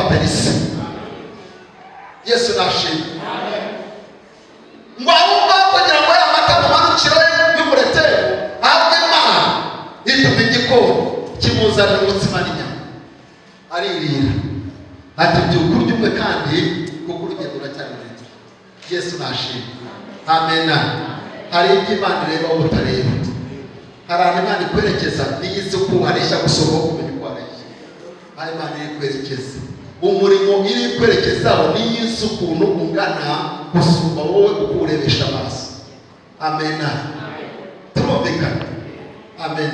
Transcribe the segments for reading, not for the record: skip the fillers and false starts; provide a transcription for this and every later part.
Perisi. Yesu nashimwe. Ngo ahubwo kugira ngo amata amanukiro y'umuretero ahabwe Imana ituma igikoni kimuzanira umutsima n'inyama aririra. Ati byuka urye umwe kandi kuko urugendo ruracyari rurerure. Yesu nashimwe. Amen. Hari ibyo Imana ireba wowe utareba. Hari ahantu Imana ikwerekeza n'iyizi uko hareshya gusoma kumenya uko hareshya. Hari Imana iri kwerekeza umurimo iri kwerekezaho n'iyizi ukuntu ungana gusumba wowe uko urebesha amaso. Amen. Turumvikana. Amen.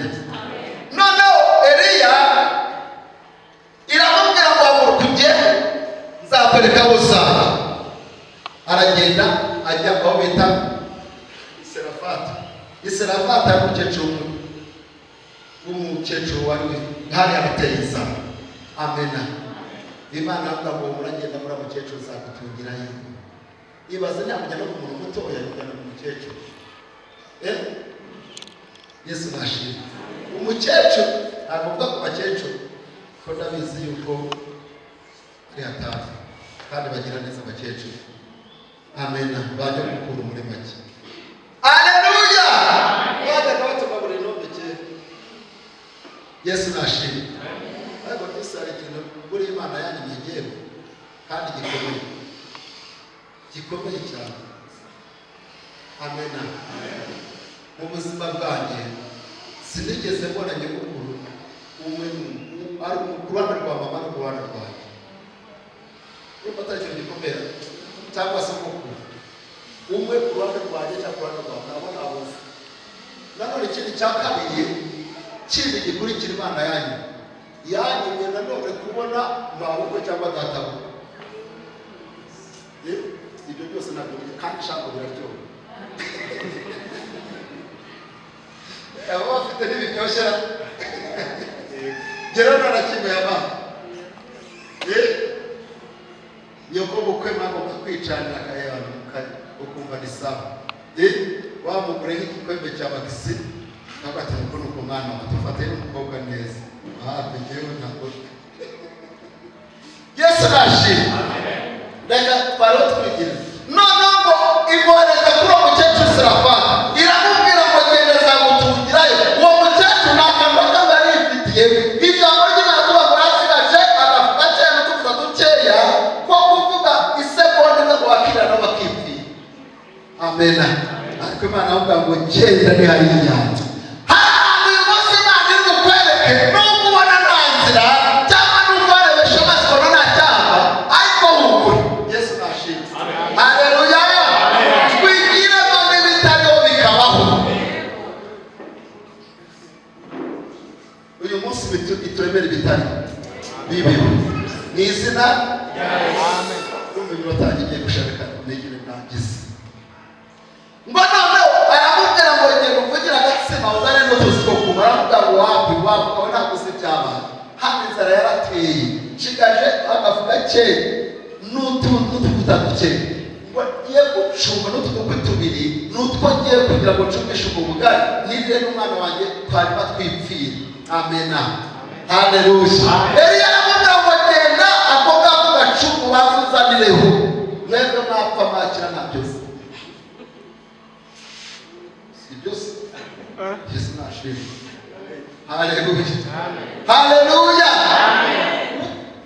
Noneho Eliya iramubwira ngo haguruka ugende nzakwereka aho uzajya. Aragenda ajya aho bita Serafata umukecuru wari hari abateye inzara. Amen. Imana avuga ngo muragenda muri abakecuru zakutungirayo. Ibaze ntamujya no ku muntu mutoya kujyana ku mukecuru. Yesu nashimwe. Umukecuru avuga ku bakecuru ko ndabizi yuko ari hatafi kandi bagira neza abakecuru. Amen. Bajya gukura muri make. Haleluya. Bajya kubatuma buri nomeke. Yesu nashimwe. Ariko dusare kintu buri Imana yanyigiye kandi gikomeye cyane. Amen. Mu buzima bwanjye sinigeze mbona nyogokuru umwe ari umukurana rwa mama no kurana rwanjye. Urumva atari gikomeye cyangwa se mukuru umwe kurana rwanjye cyangwa kurana rwanjye nabona aboze. Nanone ikindi cya kabiri kindi gikurikira Imana yanyu yanyimye nanone kubona mabukwe cyangwa databu. Ibyo byose nabyo kandi shaka biraryoha. Aba bafite n'ibiryoshya gerana na kimwe y'abana. Yoko bukwe magomba kwicanira akayanuka ukumva ni sawa. Wa mugure nk'igikombe cya bagisi nabate ko nuko mwana watufate n'umukobwa neza. Begewe ntabwo. Yesu nashimwe. Reka parot kwigira. None ngo imoreza kuri umukecuru Serafata iramubwira ngo genda zagutungirayo. Uwo mukecuru ntakantu bari ifitiye. Ijambo ry'Imana tuvuga ngo asigaje agafuka cyane tuvuga dukeya ko kuvuga isegonda no wakira no bakipfira. Amen. Ariko Imana avuga ngo genda ni hari inyanja. Uyu munsi Imana iri mukwereke nubwo ubona nta nzira cyangwa nubwo warebesha amaso ubona nta cyapa ariko wugure. Yesu nashimwe. Haleluya. Twigire none bitariho bikabaho. Uyu munsi bituremera ibitari bibiho mu izina rya Yesu. Amen. Umubiri watangiye gushaka negire nangize ngo noneho aramubwira ngo ngende uvugira agatsima uzane n'utuzi two kumara mugabo wapi ukabona gusa by'abana. Hano inzara yarateye nshigaje agafuka ke n'utuvuta duke ngo ngiye gucunga n'utudukwe tubiri n'utwo ngiye kugira ngo ncungishe ubwo bugari nirire n'umwana wanjye twari batwipfira. Amen. Haleluya. Eliya aramubwira ngo genda ako ngako gacumu bazuzanireho mwebwe mwapfa mwakira nta byose. Yesu nashimwe. Haleluya. Haleluya.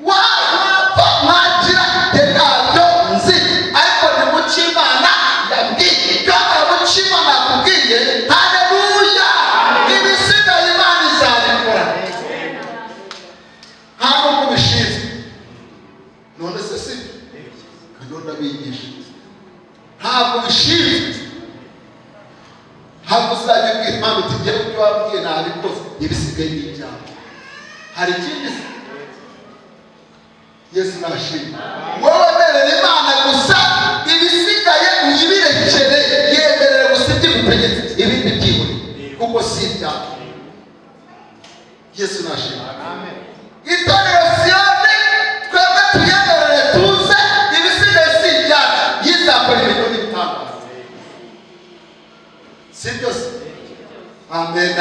Wapfa mwakira tekabyo nzi ariko ni mucimana yabwiye kandi mucimana kubwiye. Haleluya. Ibisigaye Imana izabikora ntabwo kubishinzwe. None se si kandi ndabigisha ntabwo bishinzwe. Ntabwo uzajya ubwira Imana uti njyewe ibyo wabwiye nabikoze ibisigaye n'ibyawe. Hari ikindi se? Yesu nashimwe. Wowe merera Imana gusa ibisigaye uyibirekere yemerere gusa iby'igutegetse ibindi byibure kuko si ibyawe. Yesu nashimwe. Amen. Itorero Siyoni twebwe tuyemerere tuze ibisigaye si ibyacu yizakora ibintu n'ibitangaza. Si byose. Amen.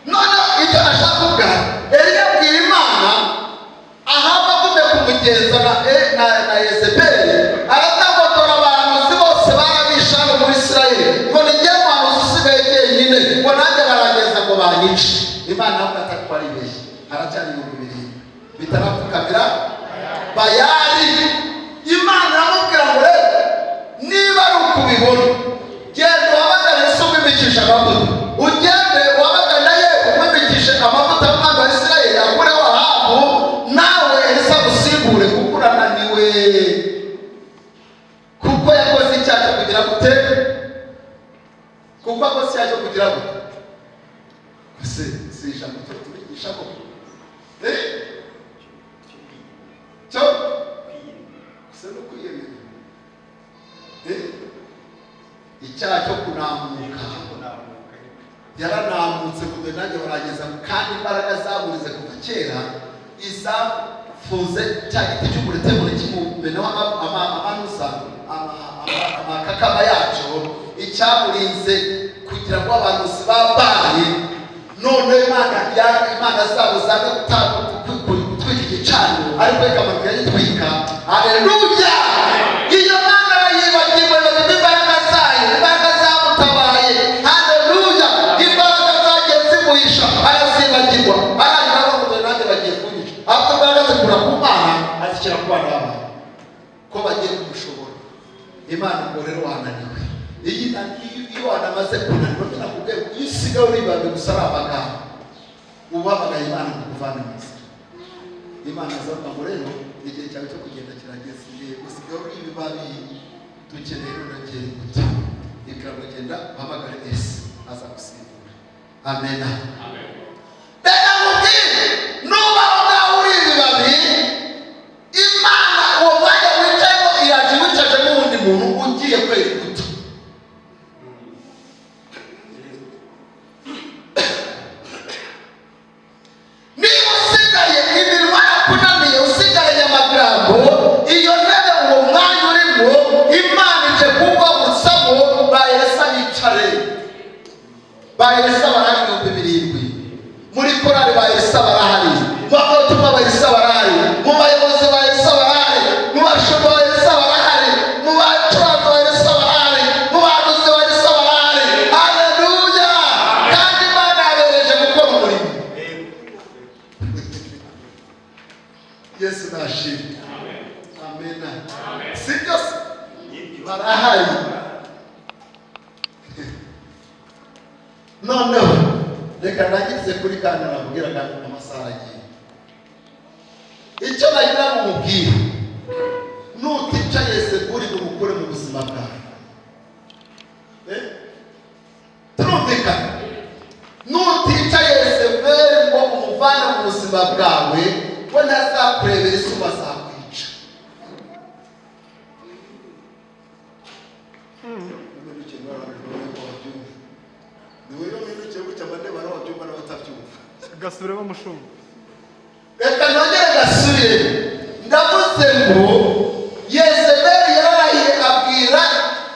None icyo nashaka kuvuga Eliya abwira Imana ahava na Yezebeli, aratambotora abantu bose barabishana muri Isirayeli, ngo nijye muhanuzi usigaye jyenyine, ngo nanjye barageza ngo banyice. Imana avuga ati ko ari beshye, haracyari ibihumbi birindwi bitarapfukamira Bayali. Imana aramubwira ngo rero niba ari ukubibona, genda uhamagare Yesu umwimikishe amavuta, ugende uhamagare Yesu umwimikishe amavuta y'umwami wa Isirayeli, akureho Ahabu, nawe Elisa agusimbure kuko urananiwe, kuko yakoze icyaha cyo kugira gute, kuko yakoze icyaha cyo kugira gute. Ese si ijambo cyo tubigisha ko cyo se no kwiyemera icyaha cyo kunamuka, yaranamutse kuko nanjye barageza, kandi imbaraga zaburize kuva kera izafuze cya giti cy'umurete muri kimumeneho amanuza amakakama yacyo, icyamurinze kugira ngo abantu babaye. None Imana zabo zanga gutwika igicaniro, ariko reka amabwira yitwika. Haleluya! Iyo Mana arayibagiwe, bagize imbaraga zayo, imbaraga zamutabaye. Haleluya! Imbaraga zagiye zimuhisha arazibagirwa, arangira ngo nanjye bagiye kunyica. Ahubwo imbaraga zikura ku Mana azishyira ku bana b'abantu ko bagiye kumushobora. Imana ngo rero wananiwe, iyo wanamaze kunanirwa, nakubwiye ngo iyo usigaye uribambe gusa ari amagambo, uhamagaye Imana ngo ukuvane mu nzira. Imana azavuga ngo rero igihe cyawe cyo kugenda kirageze, usigaye uri ibibabi, dukeneye nonegera imbuto. Ikira kugenda uhamagare Yesu azagusimbura. Amen. Reka nkubwire, nuba aho uri ibibabi, Imana uwo mwanya wicayemo iraje wicajemo uwundi muntu ugiye kwera imbuto. Niba usigaye iminwa yakunaniye, usigaranye amagambo, iyo ntebe uwo mwanya urimo Imana ije kugusamo, ba Elisa bicare. Ba Elisa barahari ibihumbi birindwi muri korali, ba Elisa barahari mu bavugabutumwa, ba Elisa barahari mu bayobozi, ba Elisa barahari mu bashumba, ba Elisa barahari mu bacuranzi, ba Elisa barahari mu bahanuzi, ba Elisa barahari. Haleluya! Kandi Imana yabereje gukora umurimo. Yesu nashimwe. Amen. Si byose barahari. Noneho reka nagize kuri kandi nabwira kandi amasaha agiye. Icyo nagira ngo mubwire, nutica Yezebeli ngo umukure mu buzima bwawe. Turumvikana? Nutica Yezebeli ngo umuvane mu buzima bwawe, we ntazakurebera izuba, azakwica. Gasubiremo mushumba. Reka nongere gasubire. Ndavuze ngo Yezebeli yararahiye abwira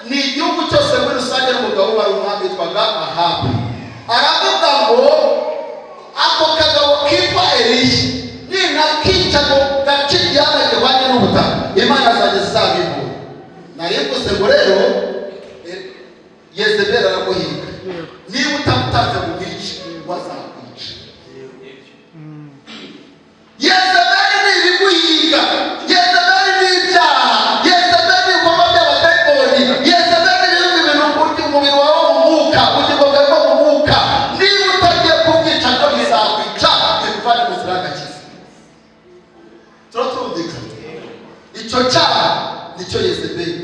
ni igihugu cyose muri rusange n'umugabo wari umwami witwaga Ahabu. Aravuga ngo ako kagabo kitwa Eliya ninakica ngo gace igihanga gihwanye n'ubutaka, Imana azajya zizabimbura. Narivuze ngo rero Yezebeli aramuhiga, niba utamutanze mu bwici wazakwica. Yezebeli ni ibiguhiga, Yezebeli ni ibyaha, Yezebeli ni ibikorwa by'abadayimoni, Yezebeli ni ibintu kurya umubiri wawe mu mwuka, ubugingo bwawe mu mwuka. Niba utagiye kubwica ngo bizakwica, bivane mu nzira y'agakiza. Turatumvikana? Icyo cyaha nicyo Yezebeli,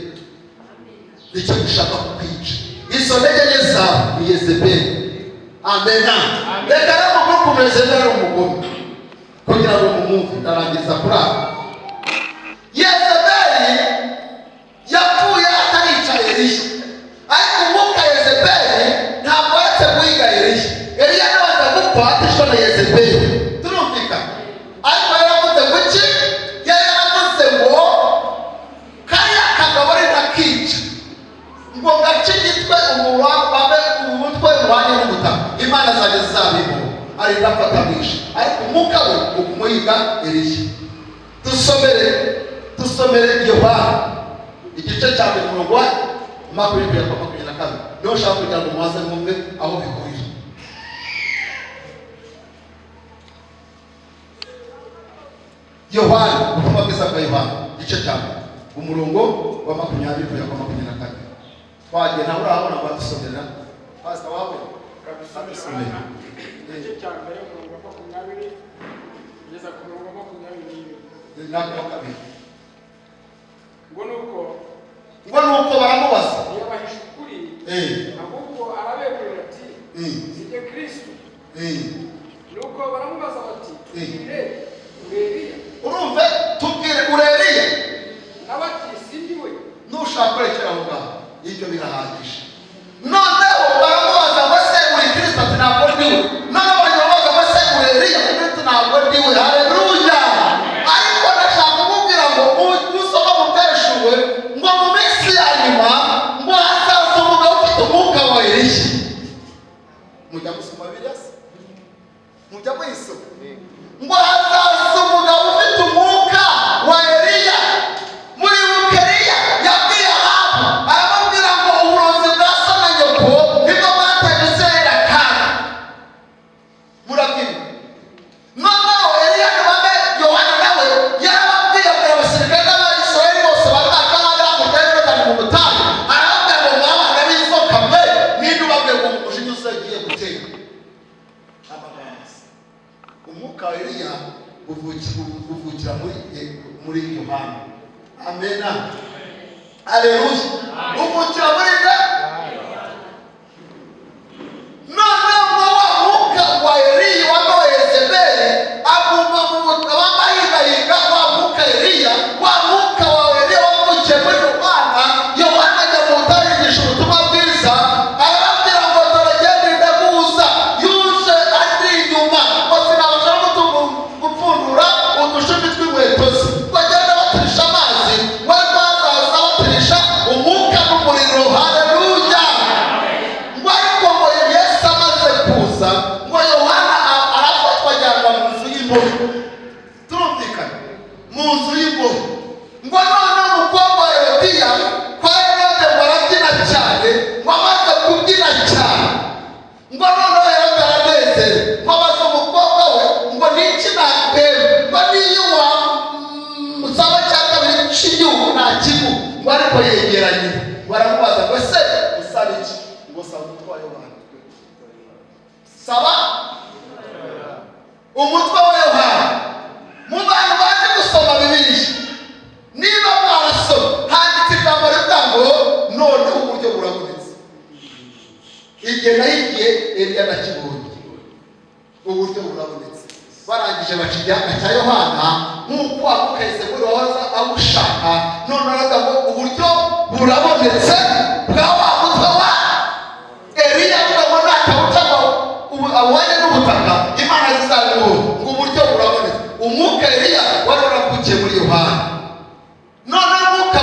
nicyo gishaka kukwica. Izo ntege nke zawe ni Yezebeli. Amen. Reka rero mukuru Yezebeli ari umugome kugira ngo mumwumve. Ndarangiza kuri aho. Yezebeli yapfuye atarica Eliya, ariko umwuka Yezebeli ntabwo aretse guhiga Eliya. Eliya nabanza gupfa atishwe na Yezebeli. Turumvikana? Ariko yaravuze ngo iki? Yaravuze ngo kariya kagabo ari ntakica, ngo gace igitwe umutwe muhanye n'ubutaka, Imana zanjye zizabimbura. Ari ndafata mwisha, ariko umwuka we ukumuhiga Eliya. Dusomere dusomere Yohana igice cya 20:22 niho ushaka kugira ngo muze mwumve aho bihurira. Yohana, ubutumwa bwiza bwa Yohana igice cya 20:22. Twagiye nawe urahabona ngo dusomera pastor wawe kabisa igice cya 20 kugeza ku 22 nako kabiri. ngo nuko baramubaza yabahisha ukuri ahubwo arabemerera ati sijye Kristo. Nuko baramubaza bati Ureliya? Urumve tubwire Ureliya Nabati sindiwe. nushaka kurekera aho ngaho ibyo birahagije. Noneho baramubaza ngo se uri Kristo? Ati ntabwo ndiwe. Noneho baramubaza ngo se Ureliya? Ati ntabwo ndiwe. Haleluya. Ariko ndashaka kumubwira ngo usoma mu Byashuwe ngo mu minsi ya nyuma ngo hazaza umugabo ufite umwuka wa Eliya. Mujya gusoma Bibiliya se? Mujya muyisoma? Ngo hazaza umugabo ufite umwuka wa Eliya. Muri Bukeriya yabwiye Ahabu aramubwira ngo uburozi bwa so na nyoko nibwo bwateje Isirayeli akaga. Murabyibuka? Noneho Eliya nawe Yohana nawe yarababwiye abwira abasirikare n'Abayisirayeli bose bari bakamara hakurya y'Yorodani mu butayu, arababwira ngo mwabana b'inzoka mwe ninde ubabwiye ngo umujinya uzagiye gutera. Umwuka wa Eliya uvukira muri Yohana. Amena. Haleluya. Uvukira muri nde? Noneho wa mwuka wa Eliya wa Yezebeli aguma mu bamahigahiga wa mwuka Eliya, wa mwuka wa Eliya wavukiye muri Yohana. Yohana ajya mu butayu yigisha ubutumwa bwiza, arababwira ngo dore genda ndaguza. Yuje ari inyuma ngo sinabasha gupfundura udushumi tw'inkweto ze. Bagenda batirisha amazi, we bazaza batirisha umwuka n'umuriro. Haleluya. Ngo ariko ngo Yesu amaze kuza ngo Yohana arafatwa ajyanwa mu nzu y'imbohe. Turumvikana? Mu nzu y'imbohe. Ngo none umukobwa wa Herodiya kwa Herode ngo arabyina cyane, ngo amaze kubyina cyane ngo noneho Herode aranezerewe, ngo abaza umukobwa we ngo niki nakwema, ngo niyo musaba cya kabiri cy'igihugu ntakimu. Ngo ariko yegeranye baramubaza ngo se usaba iki? Ngo saba umutwe wa Yohana. Saba umutwe wa Yohana. Mu bantu baje gusoma Bibiliya, niba mwarasoma handitse ijambo rivuga ngo noneho uburyo burabonetse. Igihe nahigiye Eliya nakibonye, uburyo burabonetse. Barangije baca igihaga cya Yohana nk'uko akukahise muri wahoza awushaka. None aravuga ngo uburyo burabonetse bwa wa mutwe wa Eliya. Avuga ngo natawucamo awuhanye n'ubutaka Imana zizabimuha. Ngo uburyo burabonetse. Umwuka Eliya wari waravukiye muri Yohana. None umwuka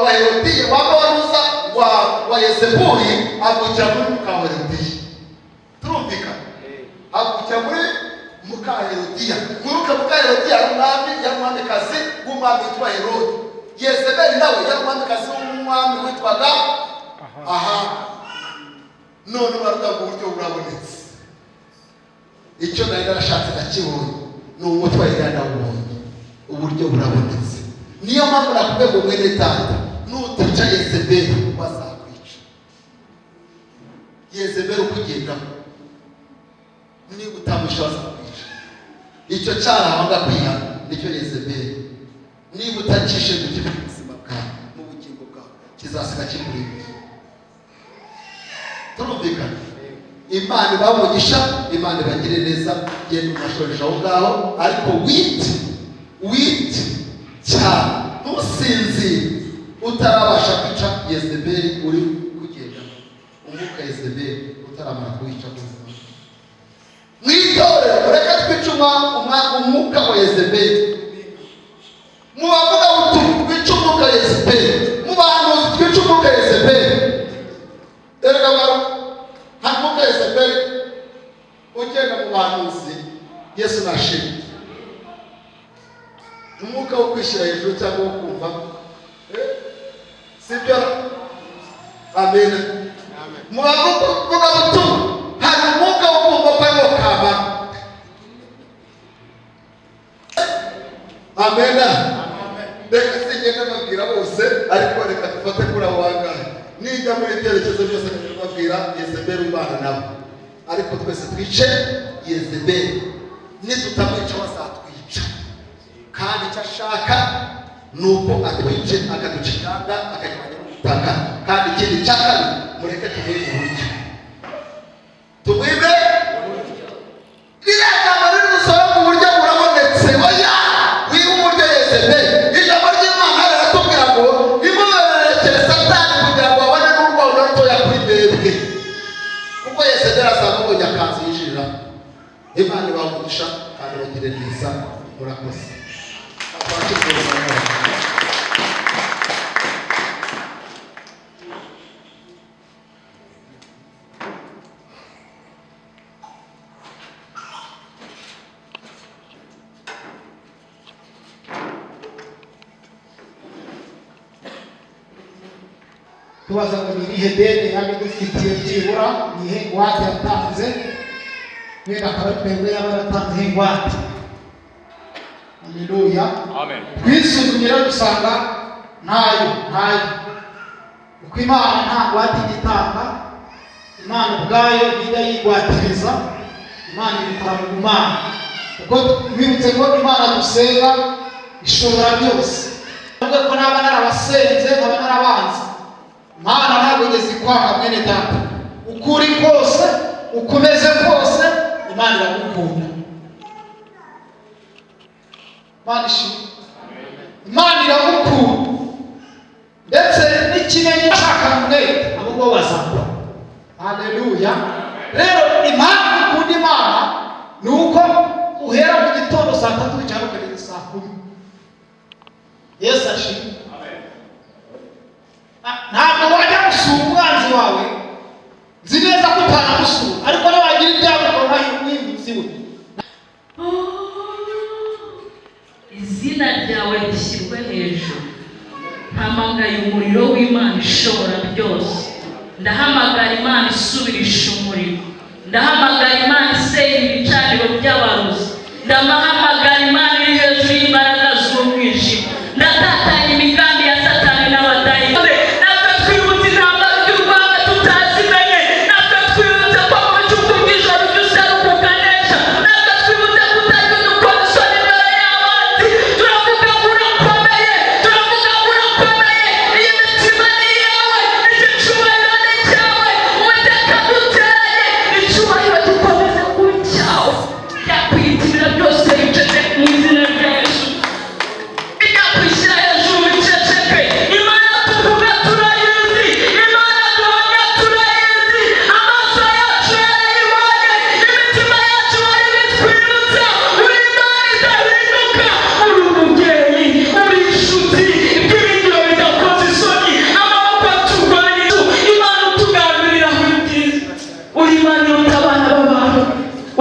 wa Herodiya wabaruza wa Yezebuli avukira muri muka wa Herodiya. Turumvikana? Avukira muri muka Herodiya. Muka Herodiya yari umwamikazi w'umwami witwa Herode. Yezebeli nawe yari umwamikazi w'umwami witwaga Ahabu. None baravuga ngo uburyo burabonetse. Icyo nari narashatse nakibonye ni umutwe wa Eliya ndawubonye. Uburyo burabonetse. Niyo mpamvu nakubwiye ngo mwene tata nutica Yezebeli bazakwica. Yezebeli ukugendaho niba utamusha bazakwica. Icyo cyaha wanga kwihana nicyo Yezebeli. Niba utakishe mu buzima bwawe mu bugingo bwawe kizasiga kikurimo. Turumvikana? Imana ibamugisha, Imana ibagire neza. Genda umashoresha aho ngaho, ariko witi cyane ntusinzire utarabasha kwica Yezebeli uri kugenda. Umwuka Yezebeli utaramara kuwica buzima. Mwitorero reka twice umwuka wa Yezebeli. Mu bavuga utu twice umwuka Yezebeli, mu bantu twice umwuka Yezebeli. Erega baro hamuka Yezebeli ugenda mu bahanuzi Yesu nashimye. umwuka wo kwishyira hejuru cyangwa wo kumva, sibyo? Amen. Mu bavuga butumwa hari umwuka wo kumva ko ariwo kama. Amen. Reka singende babwira bose, ariko reka dufate kuri abo bangahe. Nijya muri icyerekezo byose babwira Yezebeli ubana nabo, ariko twese twice Yezebeli. Nitutamwica bazatwica, kandi icyo ashaka ni uko atwice akaducikanga akajyana n'ubutaka. Kandi ikindi cya kabiri, mureke tumwibe uburyo, tumwibe ririya jambo riri gusaba ku buryo burabonetse. Oya, wiba uburyo Yezebeli. Ijambo ry'Imana riratubwira ngo imubererekere Satani kugira ngo abone n'urwondo rutoya kuri mwebwe, kuko Yezebeli asanga ubonye akanzu yinjirira. Imana ibamugisha kandi bagire neza. Murakoze. tubaza ngo ni irihe deni yaba idufitiye byibura, ni ihe ingwate yatanze, wenda akaba twebwe yaba yaratanzeho ingwate. Haleluya. Amen. Twisuzumye rero dusanga ntayo. Kuko Imana nta ngwate igitanga, Imana ubwayo nijya yigwatiriza, Imana ibikora mu Mana. Kuko twibutse ko Imana dusenga ishobora byose. Nubwo ko naba narabasenze nkaba narabanze, Imana ntabwo igeze ikwanga mwene data. Ukuri kose, ukomeze kose, Imana iragukunda. Imana ishimwe. Imana iragukunda. Ndetse n'ikimenyi cy'akamwe abo bazakwa. Haleluya. Rero impamvu ukunda Imana ni uko uhera mu gitondo saa 3 cyangwa ukageza saa 10. Yesu ashimwe. Ntabwo wajya gusura umwanzi wawe nzi neza ko utanamusura, ariko nawe wagira ibyago ukaba n'imbuzi we. Izina ryawe rishyirwe hejuru. Mpamagaye umuriro w'Imana ishobora byose. Ndahamagara Imana isubirisha umuriro. Ndahamagara Imana isenya ibicaniro by'abarozi. Ndahamagara Imana iri hejuru y'imbaraga z'umwijima. Ndatatanya imigambi ya Satani n'abadayimoni. Natwe twibutse intambara y'urwanga tutazimenye. Natwe twibutse ko mu bicuku by'ijoro by'useruka ukanesha. Natwe twibutse kutagira udukora isoni imbere y'abandi. Turavuga ngo urakomeye, turavuga ngo urakomeye. Iyi mitima ni iyawe, iki cyubahiro ni icyawe. Uwiteka duteranye, icyubahiro gikomeze kuba icyawe. Byakwiyitirira byose bicece mu izina rya Yesu. Ibyakwishyira hejuru biceceke. Imana tuvuga turayizi, Imana duhamya turayizi. Amaso yacu yarayibonye, imitima yacu wari bitwibutsa. Uri Imana idahinduka, uri umubyeyi, uri inshuti, ibyiringiro bidakoze isoni, amaboko aturwanya. Imana utugambiriraho ibyiza. Uri Imana iruta abana b'abantu,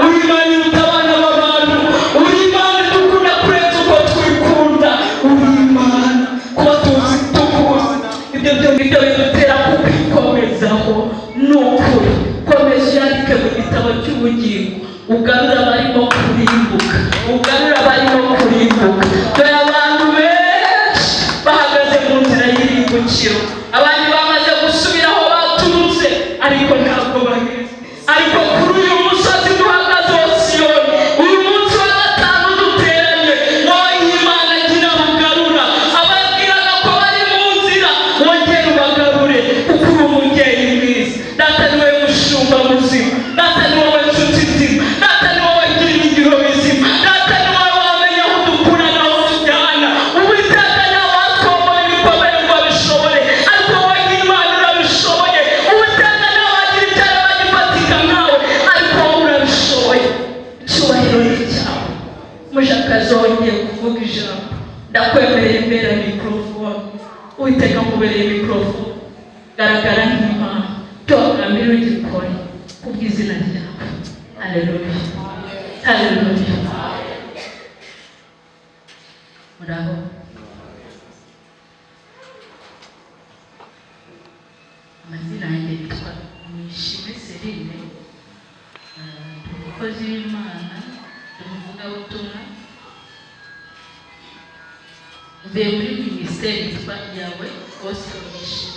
uri Imana iruta abana b'abantu, uri Imana idukunda kurenza uko twikunda, uri Imana kuba tuzi tukuzi. Ibyo bidutera kukikomezaho. Ni ukuri, komeza uyandike mu gitabo cy'ubugingo, ugarura abarimo kurimbuka, ugarura abarimo kurimbuka. Dore abantu benshi bahagaze mu nzira y'irimbukiro, abandi bamaze gusubira aho baturutse, ariko ntabwo bageze. Ariko kuri uyu musozi duhagaze wa Siyoni, uyu munsi wa gatanu duteranye, wowe Imana gira ugarura ababwiraga ko bari mu nzira, wongere ubagarure, kuko uri umubyeyi mwiza. Data ni wowe mushumba muzima, Data ni wowe nshuti nzima, Data ni wowe byiringiro bizima, Data ni wowe wamenya aho dukura n'aho tujyana. Uwiteka nawe watwomora ibikomere ngo abishobore, ariko wowe Imana urabishoboye. Uwiteka nawe wagira icyaro bagifatika nkawe, ariko wowe urabishoboye. Icyubahiro ni icyawe. Mushakazi wongeye kuvuga ijambo, ndakwemereye imbere ya mikorofone. Uwiteka nkubereye mikorofone, garagara nk'Imana, tuhagamire ugikore kubw'izina ryawe. Haleluya, haleluya. muraho. Amazina yanjye yitwa Nishimwe Serine, umukozi w'Imana, umuvugabutumwa, mvuye muri minisiteri yitwa yawe Gospel Mission,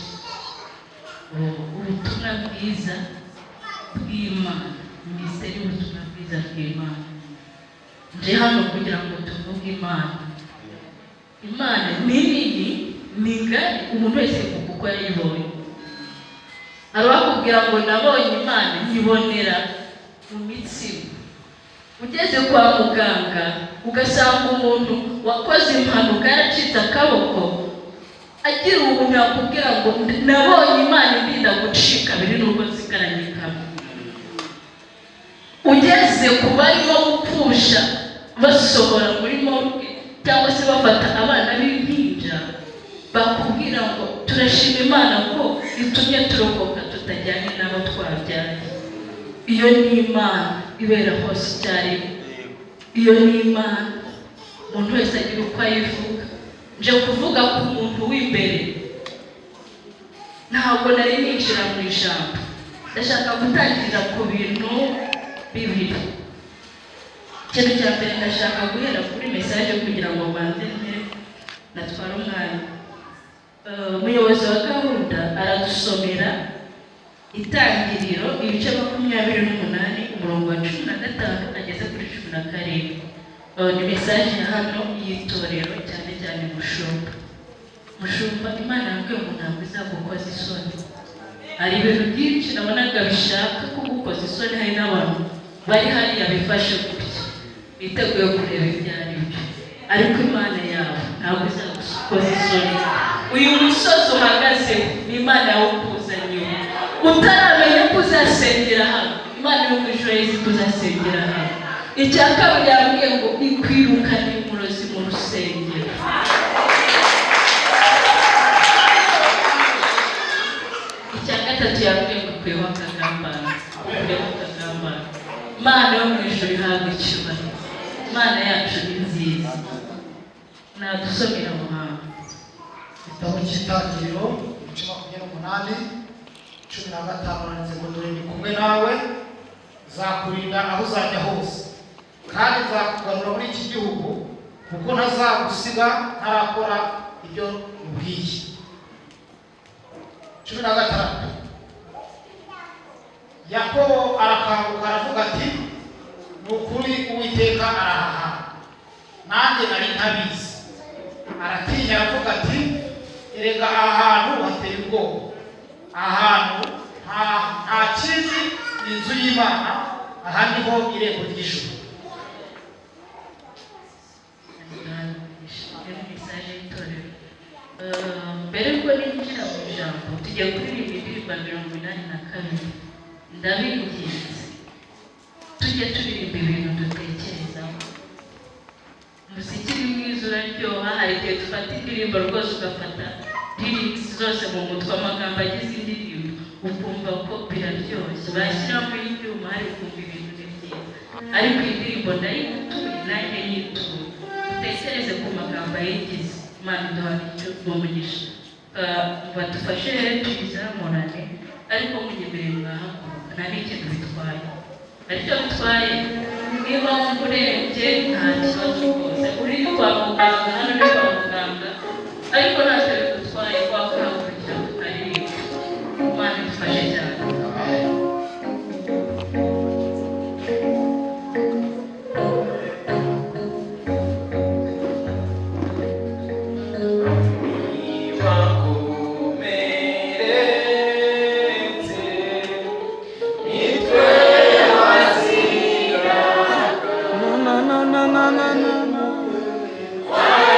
ubutumwa bwiza bw'Imana, minisiteri y'ubutumwa bwiza bw'Imana. Nje hano kugira ngo tuvuge Imana. Imana ni nini, ni ngari, umuntu wese kuko yayibonye. Abakubwira ngo nabonye Imana nyibonera mu mitsibo. Ugeze kwa muganga ugasanga umuntu wakoze impanuka yaracitse akaboko, agira umuntu yakubwira ngo nabonye Imana indinda gucika biri n'ubwo nsigaranye kamwe. Ugeze ku barimo gupfusha basohora muri morgue cyangwa se bafata abana b'impinja, bakubwira ngo turashima Imana ko itumye turokoka tutajyanye n'abo twabyaye. Iyo ni Imana ibera hose icyarimwe. Iyo ni Imana umuntu wese agira uko ayivuga. Nje kuvuga ku muntu w'imbere, ntabwo nari ninjira mu ijambo. Ndashaka gutangirira ku bintu bibiri. Ikintu cya mbere ndashaka guhera kuri message kugira ngo banze natwara umwanya. Umuyobozi wa gahunda aradusomera Itangiriro ibice 28 umurongo wa 15 ageze kuri 17. Ni message ya hano y'itorero cyane cyane mushumba. Mushumba, Imana yabwiye umuntu ntabwo izagukoza isoni. Hari ibintu byinshi nabonaga bishaka kugukoza isoni, hari n'abantu bari hariya bifashe gutya biteguye kureba ibyo ari byo, ariko Imana yawe ntabwo izagukoza isoni. Uyu musozi uhagazeho ni Imana yawukuzanye. Utaramenya ko uzasengera hano, Imana yo mu ijuru izi kuzasengera hano. Icya kabiri yabwiye ngo ikwirukane umurozi mu rusengero. Icya gatatu yabwiye ngo kweho akagambana. Imana yo mu ijuru ihabwa icyubahiro. Imana yacu ni nziza. Nadusomera muhanga igitabo cy'Itangiriro ibice 28 15 handitse ngo dore ndi kumwe nawe, zakurinda aho uzajya hose, kandi nzakugarura muri iki gihugu, kuko ntazagusiga ntarakora ibyo ubwiye. 16 Yakobo arakanguka aravuga ati ni ukuri Uwiteka arahaha, nanjye nari ntabizi. Aratinya aravuga ati erega ahantu hateye ubwoba, ahantu nta kizi inzu y'Imana, aha niho irembo ry'ijuru. Mbere ko ninjira mu ijambo tujya kuririmba indirimbo 82. Ndabinginze tujye turirimba ibintu dutekerezaho. Umuziki ni mwiza uraryoha, hari igihe dufata indirimbo rwose ugafata lyrics zose mu mutwe, amagambo agize indirimbo ukumva ko biraryoshye, bashyiramo ibyuma hari kumva ibintu ni byiza. Ariko indirimbo ndayigutuye nanjye yituye, utekereze ku magambo ayigize. Imana iduhana icyo umugisha. Badufashe rero tuyizamurane, ariko munyemerere mwahaguruka, nta n'ikintu bitwaye. Aricyo bitwaye niba urembye nta kibazo rwose, uri kwa muganga, hano ni kwa muganga, ariko ntacyo bigutwaye wakwihagurukira tukaririmba. Imana idufashe cyane. Why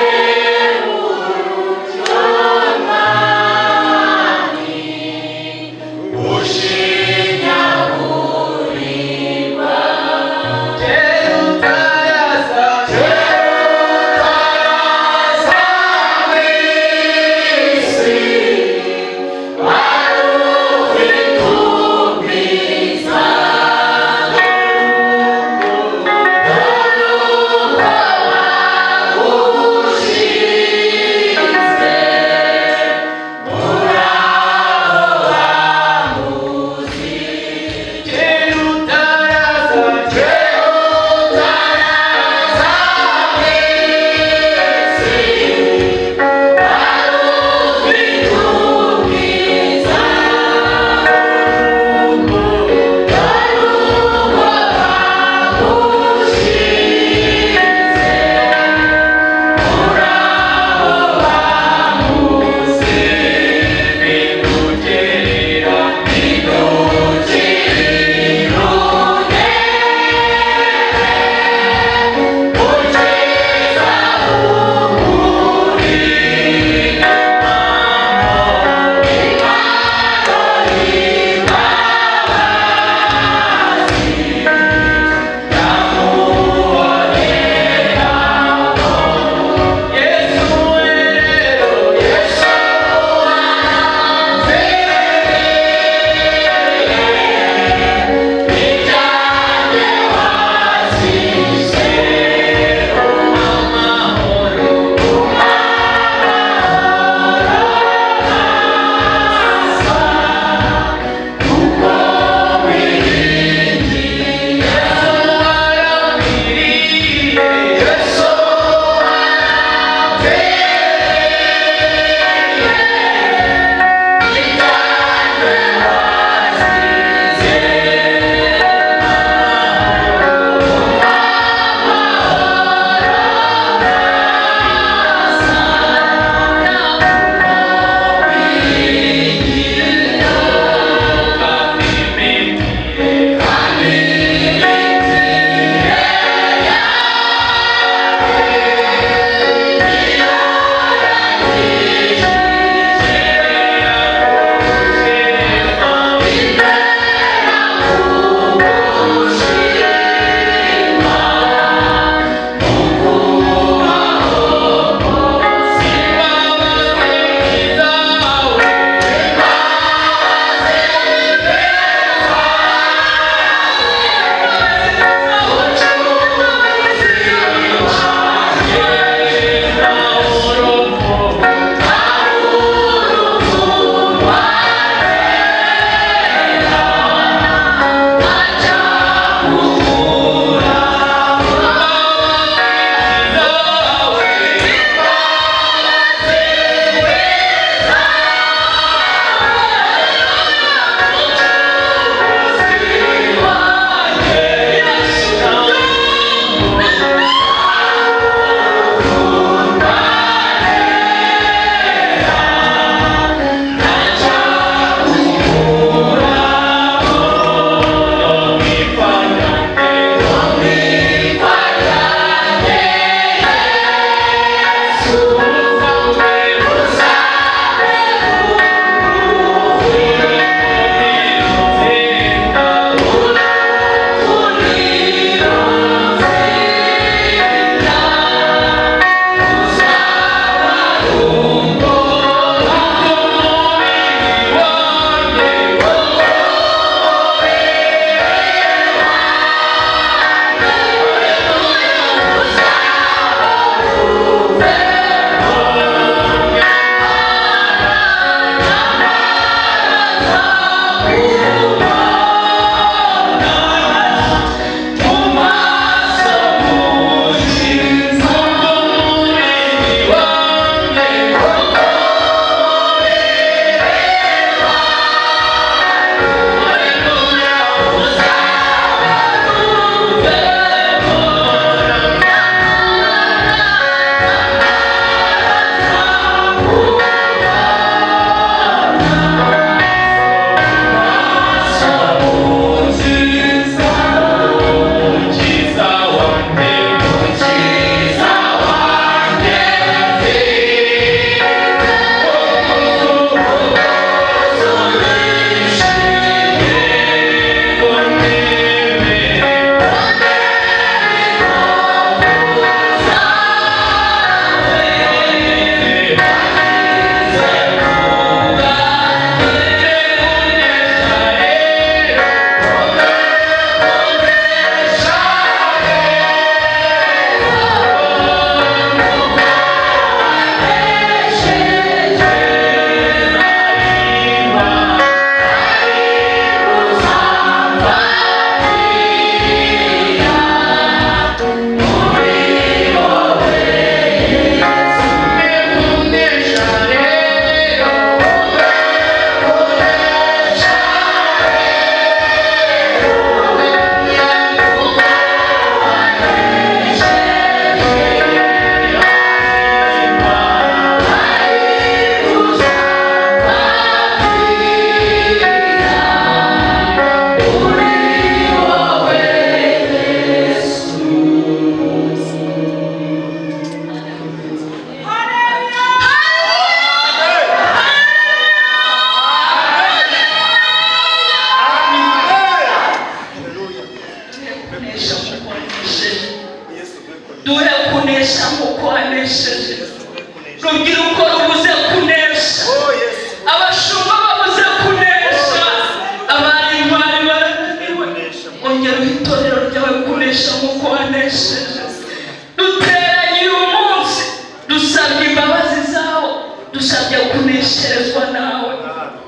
kunezezwa nawe.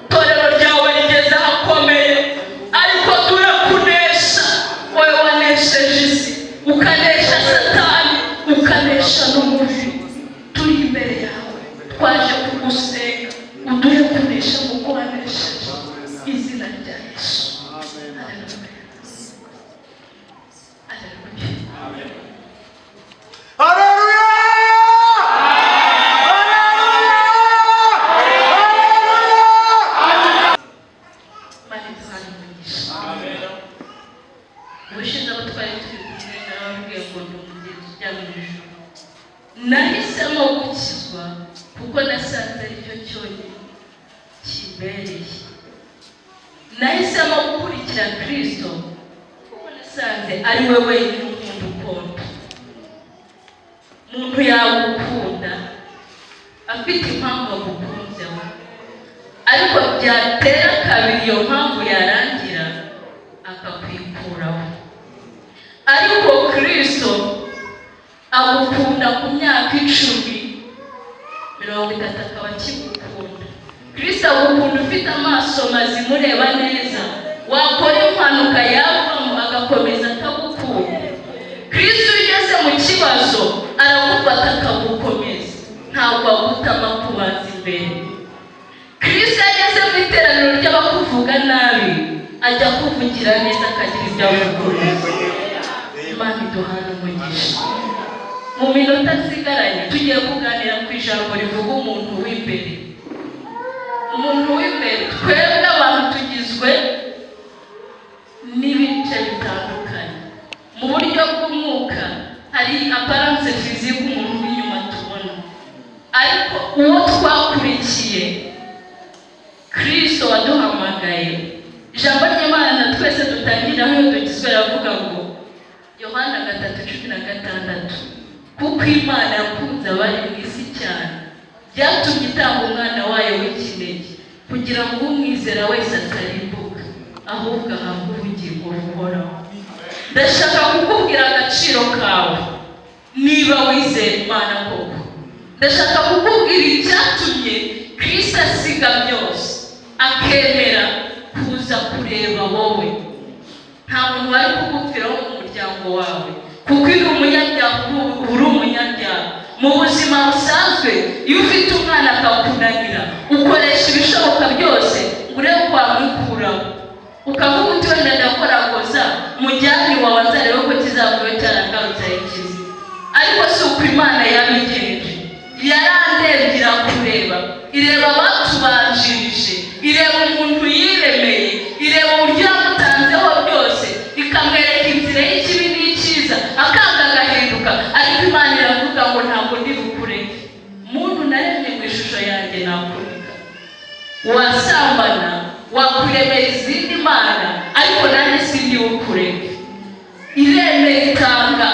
Torero ryawe rigeze ahakomeye, ariko dore kunesha. Wowe wanesheje isi, ukanesha Satani, ukanesha n'umubi. Turi imbere yawe, twaje kugusenga, uduhe kunesha kuko wanesheje. Izina rya Yesu. Haleluya! nahisemo gukizwa kuko nasanze aricyo cyonyine kibereye. Nahisemo gukurikira Kristo kuko nasanze ari we wenyine ukunda ukunda. Umuntu yagukunda afite impamvu agukunze we, ariko byatera kabiri iyo mpamvu yarangira akakwikuraho. Ariko Kristo agukunda ku myaka 10, 30 akaba akigukunda. Kristo agukunda ufite amaso mazima ureba neza, wakora impanuka yavamo agakomeza akagukunda. Kristo ugeze mu kibazo aragufata akagukomeza, ntabwo agutama kubanza imbere. Kristo ageze mu iteraniro ry'abakuvuga nabi ajya kuvugira neza akagira ibyo avuga. Imana iduhane umugisha. Mu minota nsigaranye tugiye kuganira ku ijambo rivuga umuntu w'imbere. Umuntu w'imbere, twebwe abantu tugizwe n'ibice bitandukanye. Mu buryo bw'umwuka hari apparence physique umuntu w'inyuma tubona, ariko uwo twakurikiye Kristo waduhamagaye. Ijambo ry'Imana twese dutangiraho iyo tugizwe ravuga ngo Yohana 3:16, kuko Imana yakunze abari mu isi cyane byatumye itanga umwana wayo w'ikinege, kugira ngo umwizera wese atarimbuka ahubwo ahabwe ubugingo buhoraho. Ndashaka kukubwira agaciro kawe niba wizera Imana koko. Ndashaka kukubwira icyatumye Kristo asiga byose akemera kuza kureba wowe. Nta muntu wari kugupfiraho mu muryango wawe, kuko uri umunyabyaha, uri umunyabyaha. Mu buzima busanzwe iyo ufite umwana akakunanira ukoresha ibishoboka byose urebe ko wamwikuraho, ukavuga uti wenda ndakoragoza mujyane wawe azarebe ko kizavuye cyaragarutse ikizi. Ariko si uko Imana yabigenje. Yarandebye irakureba, ireba abatubanjirije, ireba umuntu yiremeye, ireba uburyo yamutanzeho byose, ikamwereka inzira y'ikibi n'icyiza, akanga agahinduka. Ariko Imana iravuga ngo ntabwo ndi bukureke. Muntu naremye mu ishusho yanjye nakureka. Wasambana, wakuremera izindi mana, ariko nanjye sindi bukureke. Iremera itanga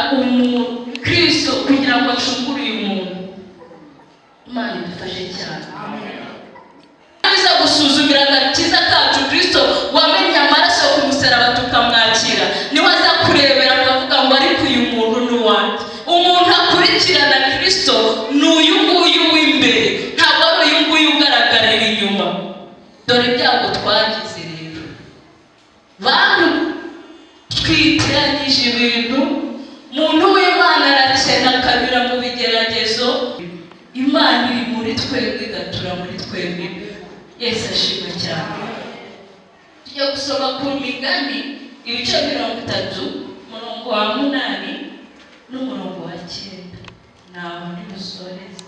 Kristo kugira ngo acungure uyu muntu. Imana idufashe cyane. Biza gusuzumira agakiza kacu Kristo wamenye amaraso ku musaraba tukamwakira, niwe aza kurebera akavuga ngo ariko uyu muntu ni uwanjye. Umuntu akurikirana Kristo ni uyu nguyu w'imbere, ntabwo ari uyu nguyu ugaragarira inyuma. Dore ibyago twagize rero, bantu twiteranyije ibintu. Muntu w'Imana arakena akanyura mu bigeragezo, Imana iri muri twebwe igatura muri twebwe. Yesu ashimwe cyane. Tujya gusoma ku Migani ibice 30 umurongo wa 8 n'umurongo wa 9. Naho nimusoreze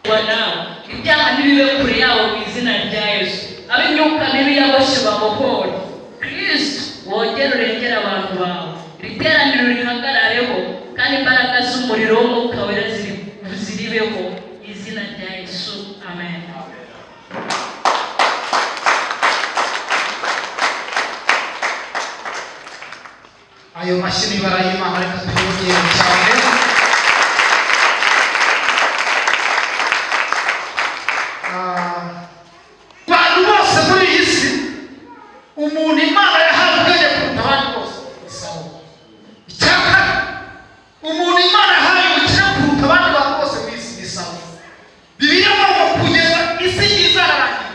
nawe ibyaha nibibe kure yawo mu izina rya Yesu. Ab'imyuka mibi yaboshye babohore. Kristo wongere urengera abantu bawe. Iteraniro rihagarareho kandi imbaraga z'umuriro w'Umwuka Wera ziribeho. Izina rya Yesu, amen. Ayo mashini barayimana reka tuyongere cyane. Bantu bose muri iyi si umuntu Imana yahaye ubwenge kuruta abandi bose ni Sawuli. Icyaka umuntu Imana yahaye ubukire kuruta abandi bantu bose mu isi ni Sawuli. Bibiliya ngo kugeza isi izararangira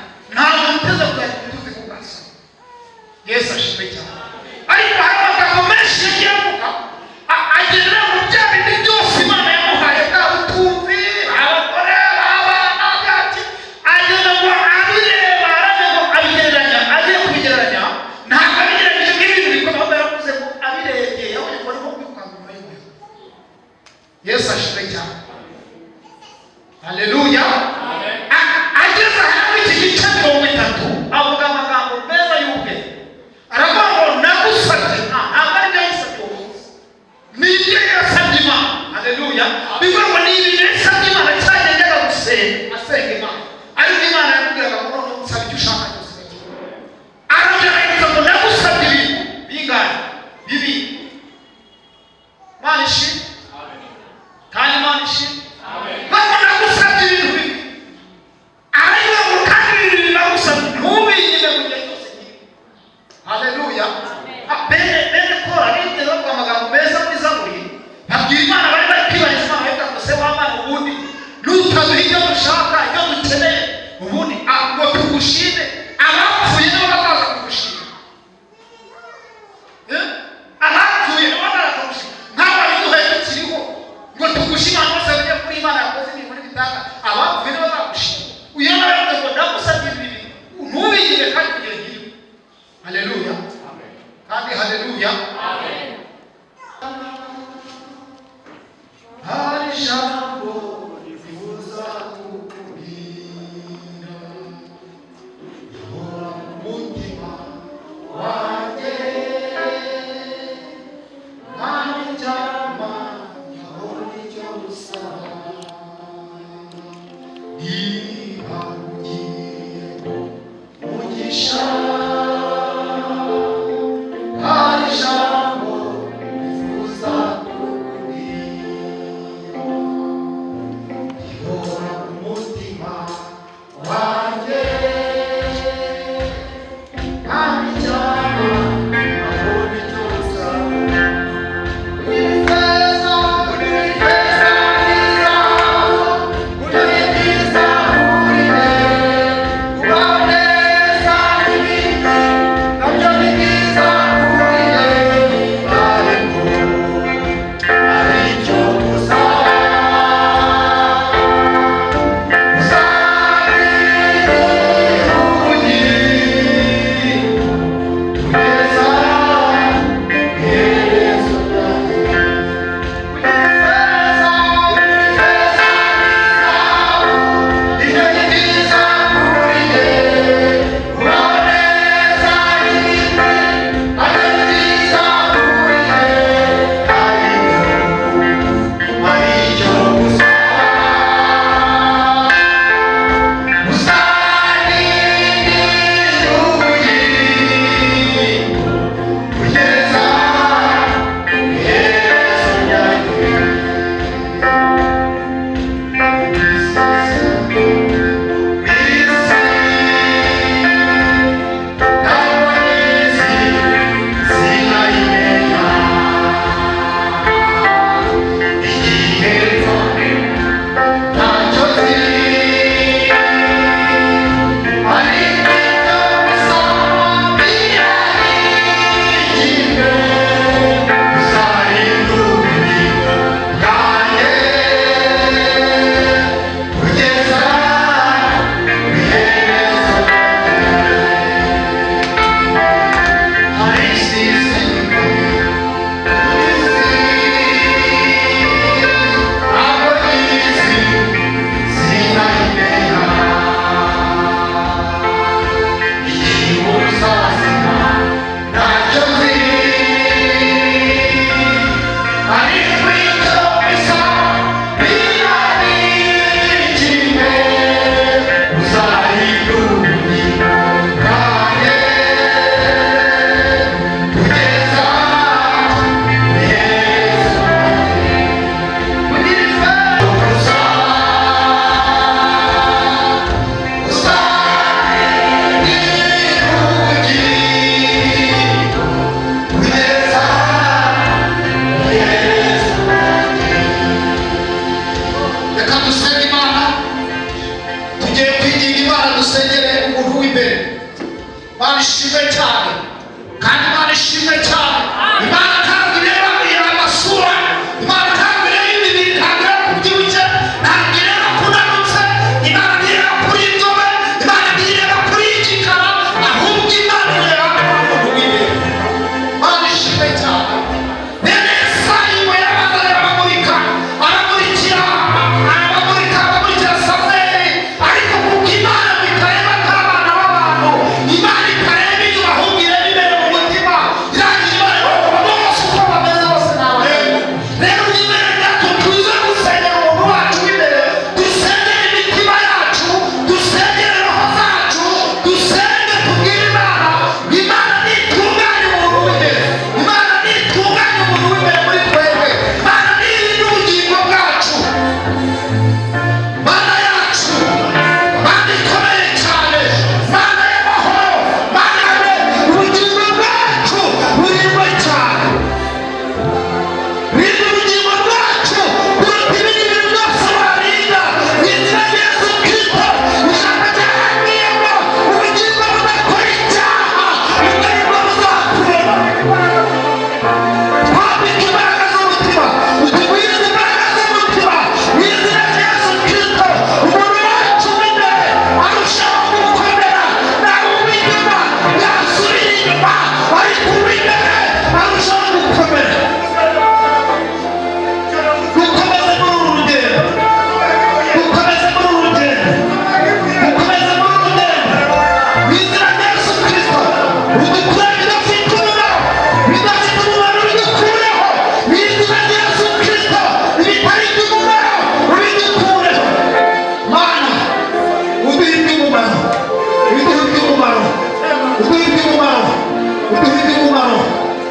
Imana ikareba ibyo bahungire bibere mu mutima, irangira ibare bose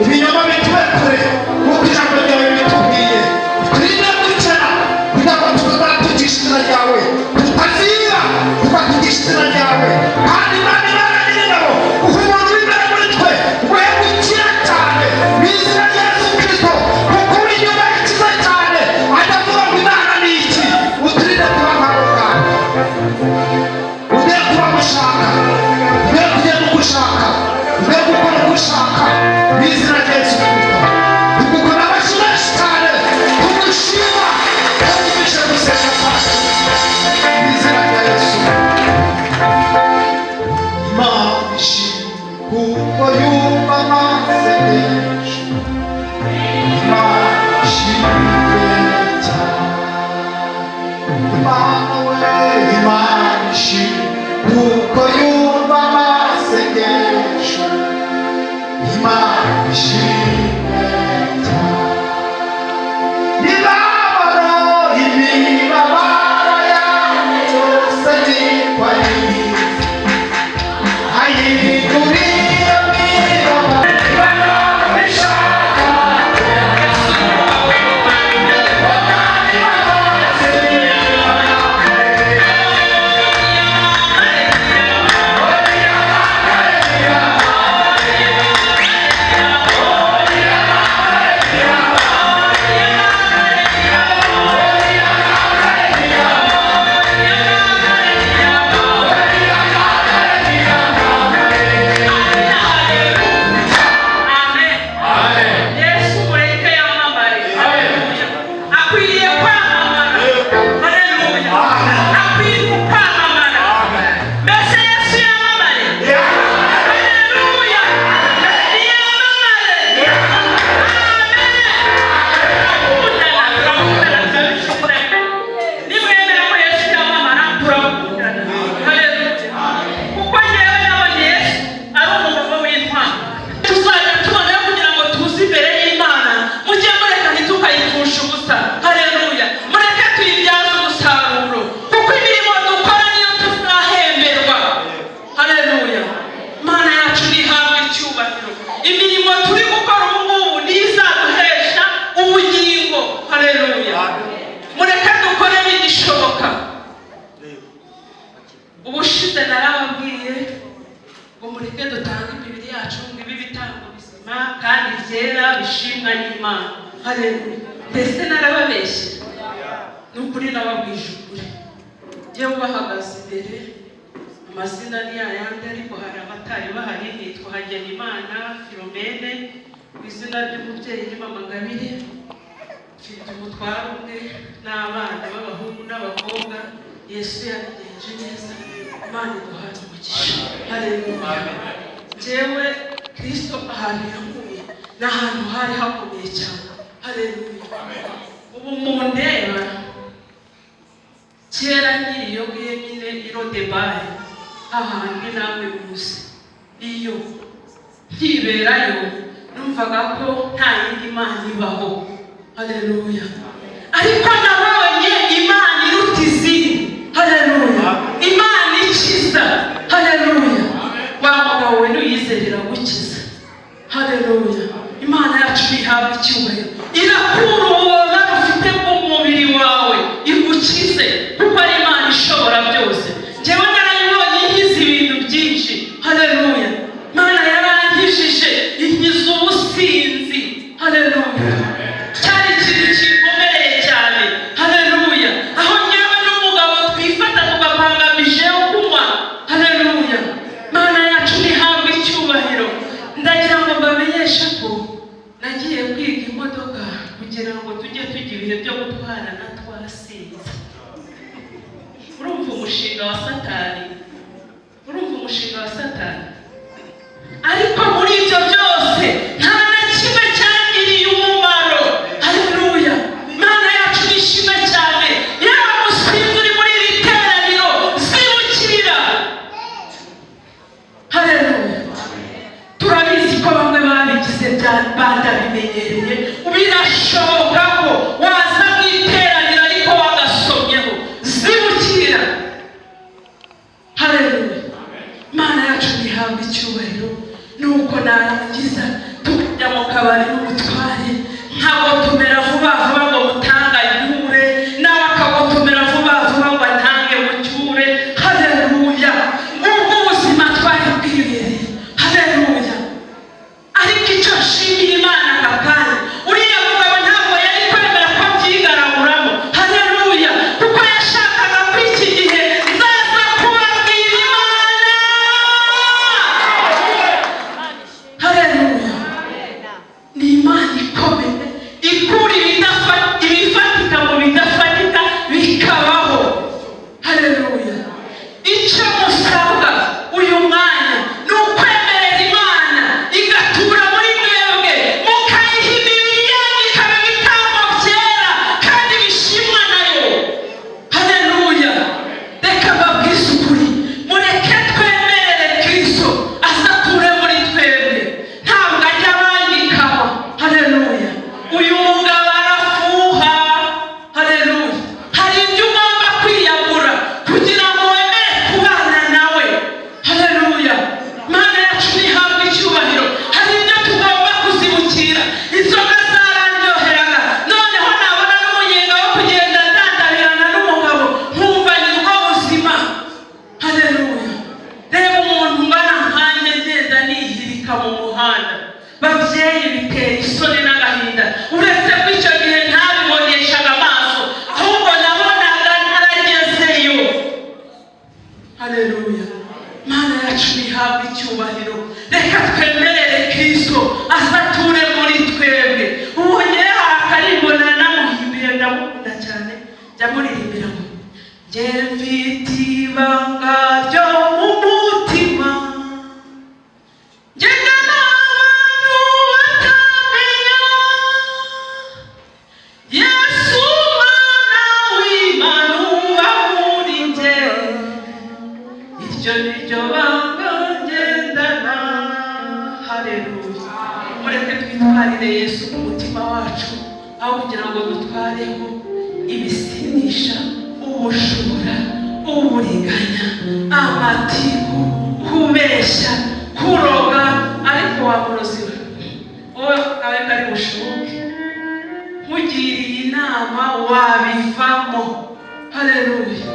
ibinyoma bitube kure kuko ijambo ryawe bitubwiye turinde kwicana kugira ngo tutazatugisha izina ryawe tutazira tukatugisha izina ryawe kandi Imana ibaranye nabo kuko umuntu w'imbere muri twe we gukira cyane mu izina rya Yesu Kristo kuko uri inyuma ikiza cyane atavuga ngo Imana ni iki uturinde kuba nk'abo ngabo ugiye kuba gushaka ugiye kugenda uko ushaka ugiye gukora uko ushaka mu izina rya Yesu Kristo tugukora amashyi menshi cyane tugushima kandi tubishe gusenga kwacu mu izina rya Yesu. Imana ishimwe kuko yumva amasengesho Imana ishimwe cyane Imana we Imana ishimwe kuko yumva amasengesho Imana ishimwe cyane imibabaro yawe yose niko ari ayiguriye imibabaro bishaka ubushize narababwiye ngo mureke dutange imibiri yacu ngo ibe ibitambo bizima kandi byera bishimwa n'Imana. Haleluya. Mbese narababeshye? Ni ukuri nababwije ukuri. Njyewe ubahagaze imbere amazina ni yayandi ariko hari abatari bahari nitwa Hagenimana Philomene ku izina ry'umubyeyi ni Mama Ngabire. Mfite umutwaro umwe n'abana b'abahungu n'abakobwa. Yesu yabigenje neza. Imana iduhaye umugisha. Haleluya. Njyewe Kristo ahantu yankuye n'ahantu hari hakomeye cyane. Haleluya. Ubu mundeba kera nkiri iyo ngiye nyine Irodebari ahantu namwe muzi iyo nkiberayo numvaga ko nta yindi Imana ibaho. Haleluya. Ariko nabonye Imana iruta izindi. Haleluya. Imana ikiza. Haleluya. Wa mugabo we nuyizerera gukiza. Haleluya. Imana yacu ihabwa icyubahiro. Irakura ububabare ufite bw'umubiri wawe igukize kuko ari Imana ishobora byose. Njyewe narayibonye inkiza ibintu byinshi. Haleluya. Imana yarangijije inkiza ubusinzi. Haleluya. Cyari ikintu kikomeye cyane. Haleluya. Aho njyewe n'umugabo twifata tugapanga bije yo kunywa. Haleluya. Imana yacu ihabwa icyubahiro. Ndagira ngo mbamenyeshe ko nagiye kwiga imodoka kugira ngo tujye tugira ibihe byo gutwarana twasinze. Urumva umushinga wa Satani? Urumva umushinga wa Satani? Ariko muri ibyo byose nta na kimwe cyangiriye umumaro. Haleluya. Imana yacu nishimwe cyane. Yaba musinzi uri muri iri teraniro zibukirira. Haleluya. Turabizi ko bamwe babigize batabimenyereye. Birashoboka ko waza mu iteraniro ariko wagasomyeho. Zibukira. Haleluya. Imana yacu ihabwa icyubahiro. Nuko narangiza tujya mu ubugabane n'ubutware, nkagotomera vuba vuba ngo mutangayure, nawe akagotomera vuba vuba ngo ntange mucyure. Haleluya! Ubwo ubuzima twari bwibereye. Haleluya! ariko icyo nshimira Imana aka kanya, uriya mugabo ntabwo yari kwemera ko byigaraguramo. Haleluya! kuko yashakaga ko iki gihe nzaza kubabwira Imana. Haleluya! ni Imana ikomeye, ikura ibifatika mu bidafatika bikabaho. Haleluya! icyo musabwa uyu mwanya ni ukwemerera Imana igatura muri mwebwe, mukayiha imibiri yanyu ikaba ibitambo byera kandi bishimwa nayo. Haleluya! reka mbabwize ukuri, mureke twemerere Kristo azature muri twebwe, ntabwo ajya abangikama. Haleluya! uyu mugabo arafuha. Haleluya! hari ibyo ugomba kwiyagura kugira ngo wemere kubana nawe. Haleluya! Mana yacu ntihabwe icyubahiro. hari ibyo tugomba kuzibukira. inzoga zararyoheraga, noneho nabona n'umunyenga wo kugenda ndandabirana n'umugabo nkumva ni bwo buzima. Haleluya! reba umuntu ungana nkanjye ngenda nihirika mu muhanda. babyeyi, bitera isoni n'agahinda, uretse ko icyo gihe ntabiboneshaga amaso, ahubwo nabonaga naragezeyo. Haleluya! Mana yacu ntihabwe icyubahiro. reka twemerere Kristo azature muri twebwe. ubonye hari akarimbona namuhimbiye, ndamukunda cyane, jya muririmbira ngo njye mfite ibanga ryo mu mutima, ngenda n'abantu batamenya, Yesu Mwana w'Imana uba muri njye, iryo ni ryo banga ngendana. Haleluya! mureke twitwarire Yesu mu mutima wacu, aho kugira ngo dutwareho ibisindisha, ubujura, uburiganya, amatiku, kubeshya, kuroga. ariko wamurozi we, wowe abe kari bushoboke, nkugiriye inama wabivamo. Haleluya!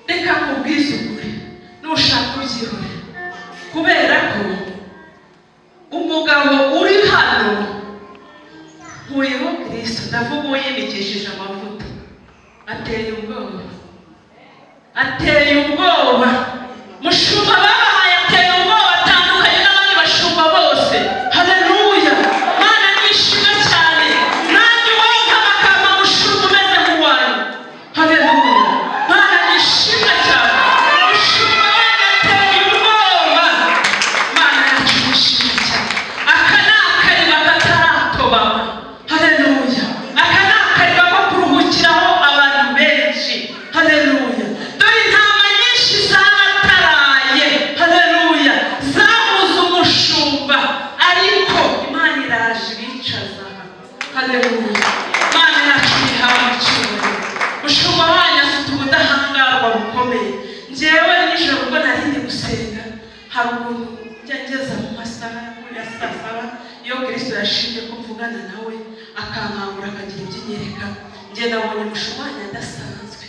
reka nkubwize ukuri, nushaka ubyihore, kubera ko umugabo uri hano nkuyeho Kristo, ndavuga uwo yimikishije amavuta, ateye ubwoba. ateye ubwoba. mushumba babahaye ateye ubwoba, atandukanye n'abandi bashumba bose. Haleluya! Mana nishimwe cyane, nanjye wumva bakama mushumba umeze nk'uwanyu. Haleluya! Mana nishimwe cyane, mushumba wanjye ateye ubwoba. Mana yacu nishimwe cyane. aka ni akariba kataratobama. Haleluya! aka ni akariba ko kuruhukiraho abantu benshi. Haleluya! dore intama nyinshi zarataraye. Haleluya! zabuze umushumba, ariko Imana iraje ibicaza. Haleluya! Mana yacu ntihabwe icyubahiro. mushumba wanyu afite ubudahangarwa bukomeye. njyewe nijoro ubwo nari ndi gusenga, hari ukuntu njya ngeza mu masaha ya saa saba, iyo Kristo yashimye ko mvugana nawe akankangura akagira ibyo anyereka, njye nabonye mushumba wanyu adasanzwe,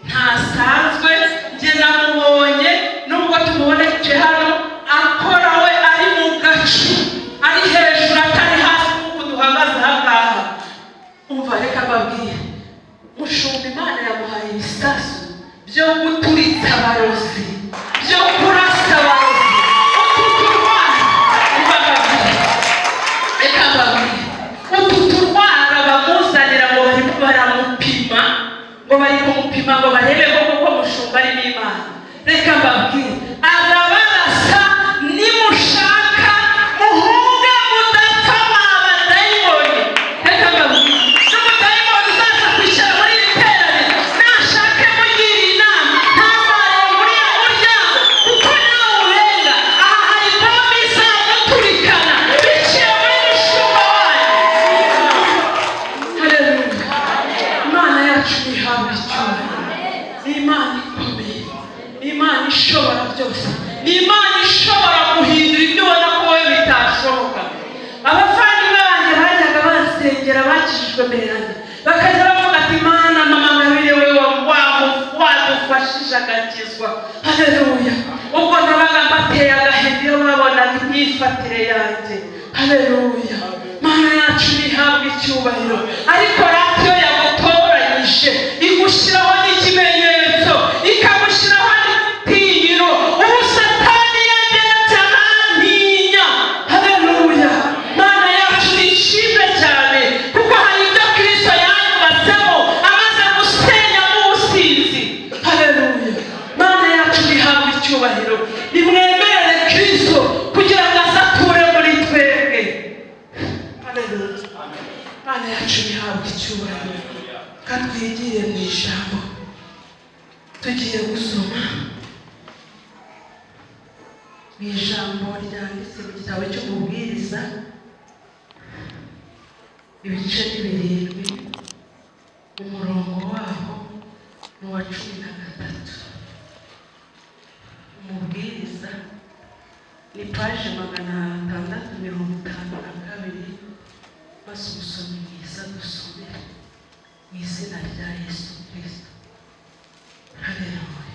ntasanzwe. njye namubonye, nubwo tumuboneke hano, akora we ari mu gacu, ari hejuru atari hasi nk'uko duhagaze aha ngaha. umva, reka mbabwire, mushumba Imana yamuhaye ibisasu byo guturitsa abarozi, byo kurasa abarozi, utu turwara. umva mbabwire, reka mbabwire, utu turwara bamuzanira ngo barimo baramupima, ngo bari kumupima ngo barebe ko kuko mushumba arimo Imana. reka mbabwire, arabarasa. nimushaka muhunge mudapfa mwabadayimoni. reka mbabwire, n'umudayimoni uzaza kwicara muri iri teraniro, nashake mugire inama, ntazareba uriya muryango, kuko nawe urenga. aha hari bombe izamuturikana biciye muri mushumba wanyu. Haleluya! Imana yacu ntihabwe icyubahiro. ni Imana ikomeye, ni Imana ishobora byose, ni Imana ishobora guhindura ibyo ubona ko wowe bitashoboka. bafashijwe mbere yanjye bakajya bavuga ati Mana mama Ngabire we wadufashije agakizwa. Haleluya. Ubwo nabaga mbateye agahinda iyo babonaga imyifatire yanjye. Haleluya. Mana yacu nihabwe icyubahiro. Ariko radiyo yagutoranyije igushyiraho n'ikimenyetso ikagushyiraho n'itinyiro ubu Satani yagenze arantinya. Haleluya. Mana yacu nishimwe cyane kuko hari ibyo Kristo yanyubatsemo amaze gusenya mu businzi. Haleluya. Mana yacu nihabwe icyubahiro. Nimwemerere Kristo kugira ngo azature muri twebwe. Haleluya. Mana yacu nihabwe icyubahiro. Katwigire mu ijambo tugiye gusoma mu ijambo ryanditse mu gitabo cy'umubwiriza ibice 7 umurongo waho ni uwa 13. Umubwiriza ni paje 652 maze ubusome bwiza dusomere mu izina rya Yesu Kristo. Haleluya.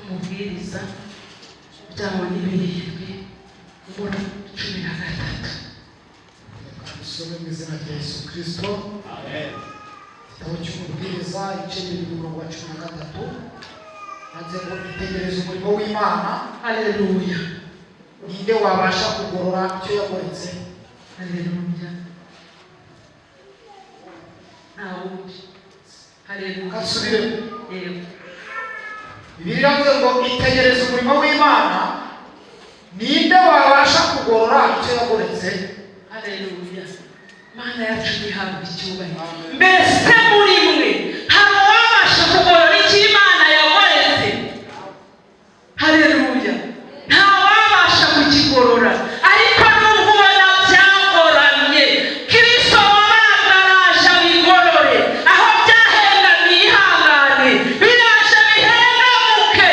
Umubwiriza byawo ni 7 13. Dusome mu izina rya Yesu Kristo. Amen. Igitabo cy'umubwiriza igice 7:13 maze ngo itegereze umurimo w'Imana. Haleluya. Ninde wabasha kugorora icyo yagoretse? Haleluya. Haleluya. Kasubire. Yego. Bibiliya ivuga ngo itegereze umurimo w'Imana. Ninde wabasha kugorora icyo yagoretse? Haleluya. Mana yacu nihabwe icyubahiro. Mbese muri mwe hari uwabasha kugorora icyo Imana yagoretse? Haleluya. Nta wabasha kukigorora. Ariko nubwo ubona byagoramye Kristo wabagaraje abigorore. Aho byahengamiye ihangane biraje bihengamuke.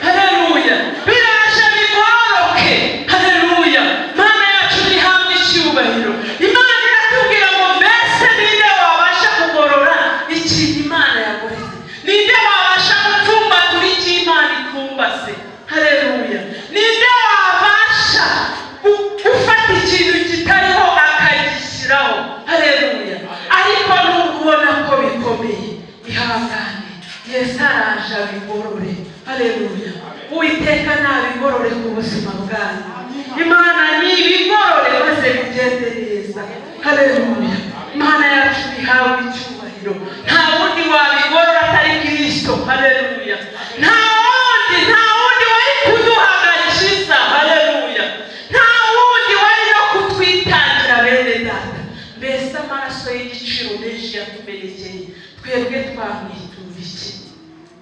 Haleluya. Biraje bigoroke. Haleluya. Mana yacu nihabwe icyubahiro. Imana iratubwira ngo mbese ninde wabasha kugorora ikintu Imana yagoretse? Ninde wabasha gupfumbatura icyo Imana ipfumbase? Haleluya. Ninde wabasha gufata ikintu kitariho akagishyiraho? Haleluya. Ariko nubwo ubona ko bikomeye ihangane Yesu araje abigorore. Haleluya. Uwiteka nabigorore ku buzima bwanyu. Imana nibigorore maze bigende neza. Haleluya. Imana yacu ihabwe icyubahiro. Nta wundi wabigorora atari Kristo. Haleluya. Nta wundi wari kuduha agakiza. Haleluya. Nta wundi wari no kutwitangira bene data. Mbese amaraso y'igiciro menshi yatumerekeye twebwe twamwitura iki?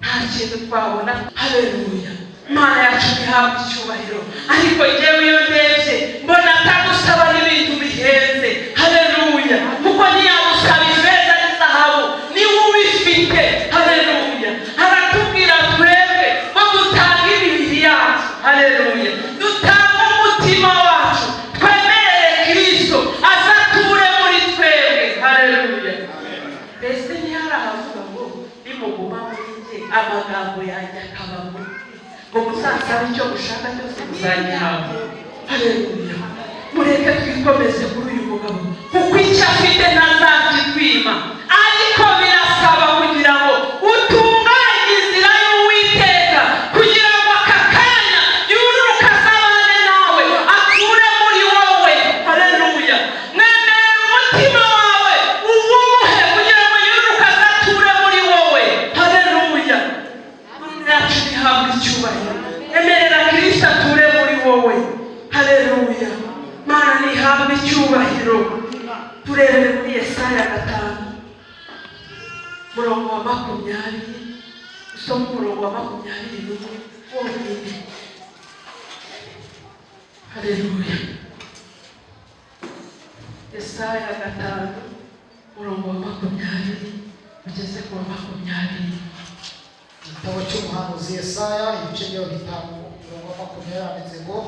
Nta kintu twabona. Haleluya. Imana yacu ihabwe icyubahiro. Ariko njyewe iyo ndebye mbona atagusaba n'ibintu bihenze. Haleluya. Kuko ntiyagusaba ifeza n'izahabu niwe ubifite. Haleluya. Aratubwira twebwe ko dutanga imibiri yacu. Haleluya. Dutanga umutima wacu twemerere Kristo azature muri twebwe. Haleluya. Mbese ntiharahavuga ngo nimuguma muri njye amagambo yanjye akaba muri ngo muzasaba icyo mushaka cyose muzagihabwa. Haleluya. Mureke twikomeze kuri uyu mugabo kuko icyo afite ntazakitwima. Ariko birasaba kugira ngo utunganye inzira y'Uwiteka kugira ngo aka kanya yururuka azabane nawe ature muri wowe. Haleluya. Mwemerera umutima wawe uwumuhe kugira ngo yururuka azature muri wowe. Haleluya. Mana yacu ihabwe icyubahiro. Emerera Kristo ature muri wowe. Haleluya. Mana nihabwe icyubahiro. Turebere muri Yesaya 5 murongo wa 20. Usome umurongo wa 21 wonyine. Haleluya. Yesaya 5 murongo wa 20 ugeze ku wa 20. Igitabo cy'umuhanuzi Yesaya ibice 5 umurongo wa 20 handitse ngo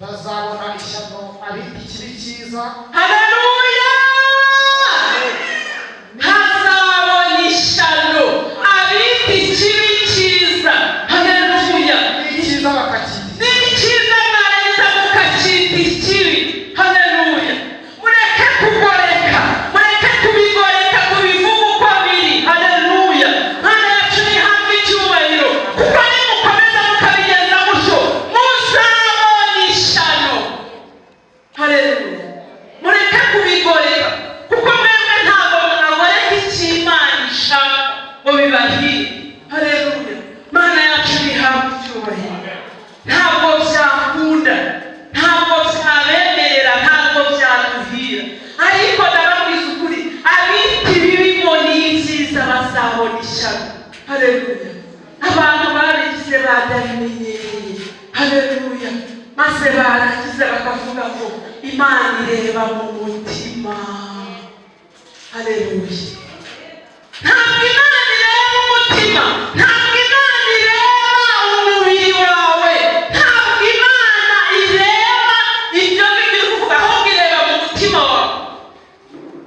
bazabona ishyano abita ikibi cyiza. Haleluya. haleluya. Maze barangiza bakavuga ngo Imana ireba mu mutima, haleluya. Ntabwo Imana ireba mu mutima, ntabwo Imana ireba umubiri wawe, ntabwo Imana ireba ibyo biri kuvuga, ahubwo ireba mu mutima wawe,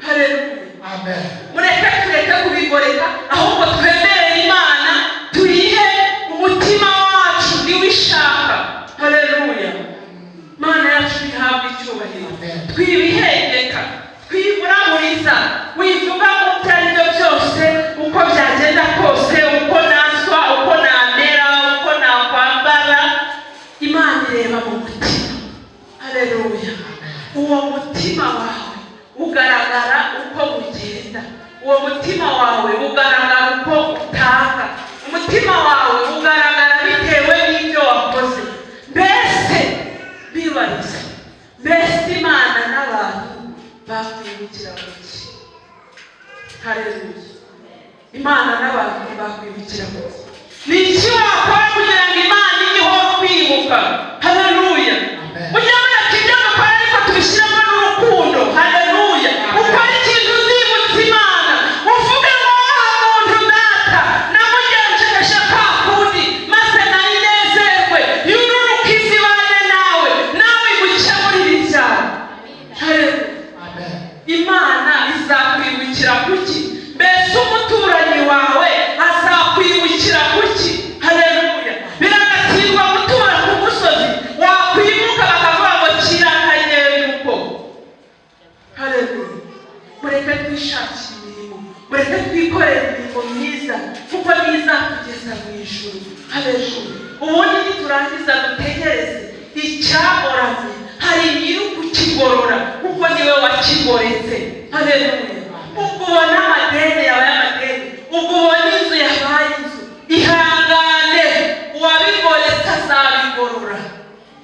haleluya. Amen. Mureke tureke kubigoreka, ahubwo twemerere Imana tuyihe umutima wacu niwe ishaka, haleluya. Mana yacu ihabwe icyubahiro. Twibihengeka, twiburaburiza, wivuga mu byo ari byo byose, uko byagenda kose, uko naswa, uko namera, uko nakwambara, Imana ireba mu mutima, haleluya. Uwo mutima wawe ugaragara uko ugenda, uwo mutima wawe ugaragara uko utanga, umutima wawe ugaragara bitewe n'ibyo wakoze. Mbese bibariza, mbese Imana n'abantu bakwibukira kuki? Haleluya. Imana n'abantu bakwibukira kuki? Ni iki wakora kugira ngo Imana igihore kwibuka? Haleluya. Ujya mureka ibyo mukora ariko tubishyiramo n'urukundo, haleluya. Ukora ikintu uzibutsa Imana, uvuge ngo wa muntu data namugenjeje kwa kundi, maze nayinezerwe, yururuka izibane nawe, nawe igukemurira ibyawe. Haleluya. Imana izakwibukira kuki? Mbese umuturanyi wawe azakwibukira kuki? Haleluya. Biragatsindwa gutura ku musozi, wakwimuka bakavuga ngo kirakagenda uko. Haleluya. Mureke twishakire imirimo, mureke twikorere imirimo myiza, kuko nizatugeza mu ijuru. Haleluya. Ubundi niturangiza dutegereze icyagoramye, hari nyiri kukigorora, kuko niwe wakigoretse. Haleluya. Ubwo ubona amadeni yabaye amadeni, ubwo ubona inzu yabaye inzu, ihangane, uwabigoretse azabigorora.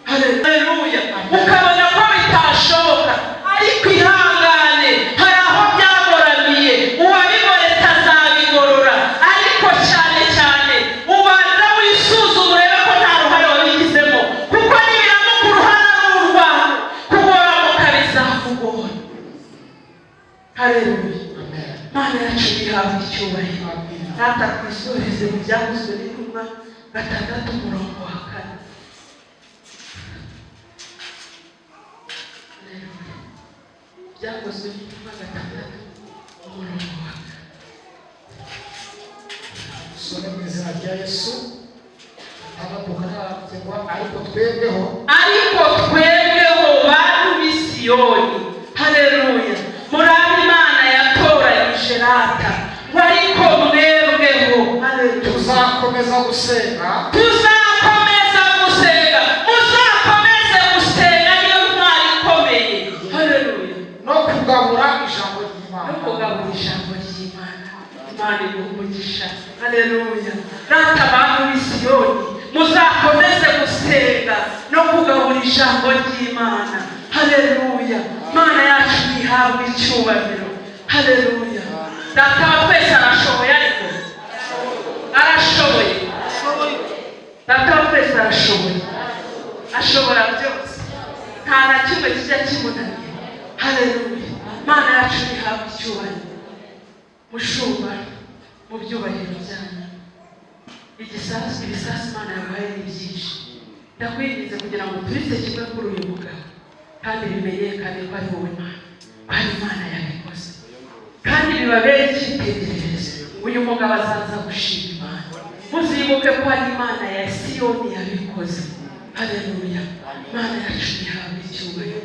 Haleluya. Ukabona ko bitashoboka, ariko ihangane, hari aho byagoramiye, uwabigoretse azabigorora. Ariko cyane cyane ubanza wisuzume urebe ko nta ruhare wabigizemo, kuko nibiramuka uruhare ari urwawe, kugororoka bizakugora. Haleluya. Mana yacu ihabwe icyubahiro. Data twisoreze mu byavuzwe n'intumwa 6:4. Byavuzwe n'intumwa 6:4. Sore mu izina rya Yesu. Ariko twebweho bantu b'Isiyoni, haleluya, murabe Imana yatoranyije rata, ariko mwebweho, haleluya, tuzakomeza gusenga, muzakomeze gusenga, niyo ntwari ikomeye. Haleluya. no kugabura ijambo ry'Imana, Imana iguha. Haleluya. Rata abantu b'Isiyoni, muzakomeze gusenga no kugabura ijambo ry'Imana. Haleluya. Mana yacu ihabwe icyubahiro. Haleluya. Data wa twese arashoboye, ariko arashoboye. Data wa twese arashoboye, ashobora byose, nta na kimwe kijya kimunanira. Haleluya. Mana yacu ihabwe icyubahiro. Mushumba mu byubahiro byanyu, ibisasu Imana yabaye ni byinshi. Ndakwinginze kugira ngo turise kimwe kuri uyu mugabo, kandi bimenyekane ko ari wowe Mana, ko ari Imana yabikoze, kandi bibabere icyitegererezo. Uyu mugabo azaza gushima Imana, muzibuke ko ari Imana ya Siyoni yabikoze. Haleluya. Mana yacu ihabwe icyubahiro.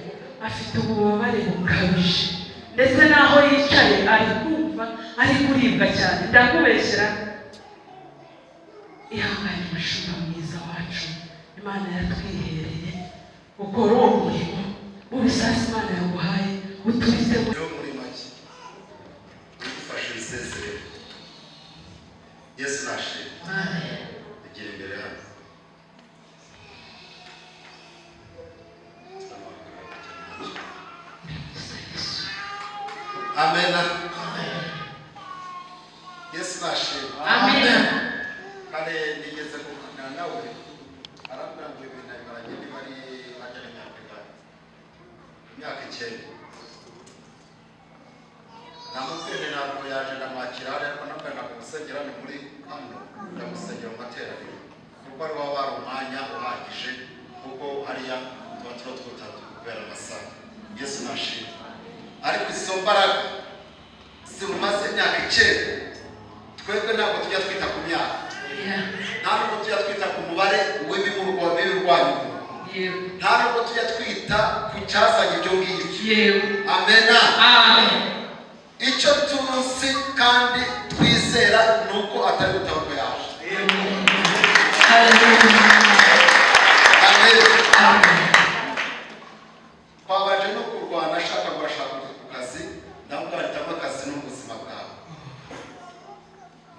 Afite ububabare bukabije, ndetse naho yicaye ari kumva ari kuribwa cyane. Ndakubeshyera, ihangane mushumba mwiza wacu, Imana yatwihereye, ukora uwo murimo mu bisasi Imana yaguhaye, uturitse muri make ufashe isezerere. Yesu nashimwe. Amen. Igira imbere hano. Amen. Yesu nashimwe. Amen. Kare nigeze kuganira nawe, arabwira ngo ibintu icyenda namubwire ntabwo yaje namwakira ariko nabwo namusengera ni muri hano ndamusengera mu materaniro kuko ari waba ari umwanya uhagije kuko hariya tuba twutatu kubera amasaha Yesu nashimwe ariko izo mbaraga zimaze imyaka 9 twebwe ntabwo tujya twita ku myaka nta nubwo tujya twita ku mubare w'ibirwanyu nta nubwo tujya twita ku cyazanye ibyo ngibyo amena icyo tuzi kandi twizera ni uko atari gutabuka yaje twabaje no kurwana ashaka gushaka ku kazi ndabwo ahitamo akazi n'ubuzima bwawe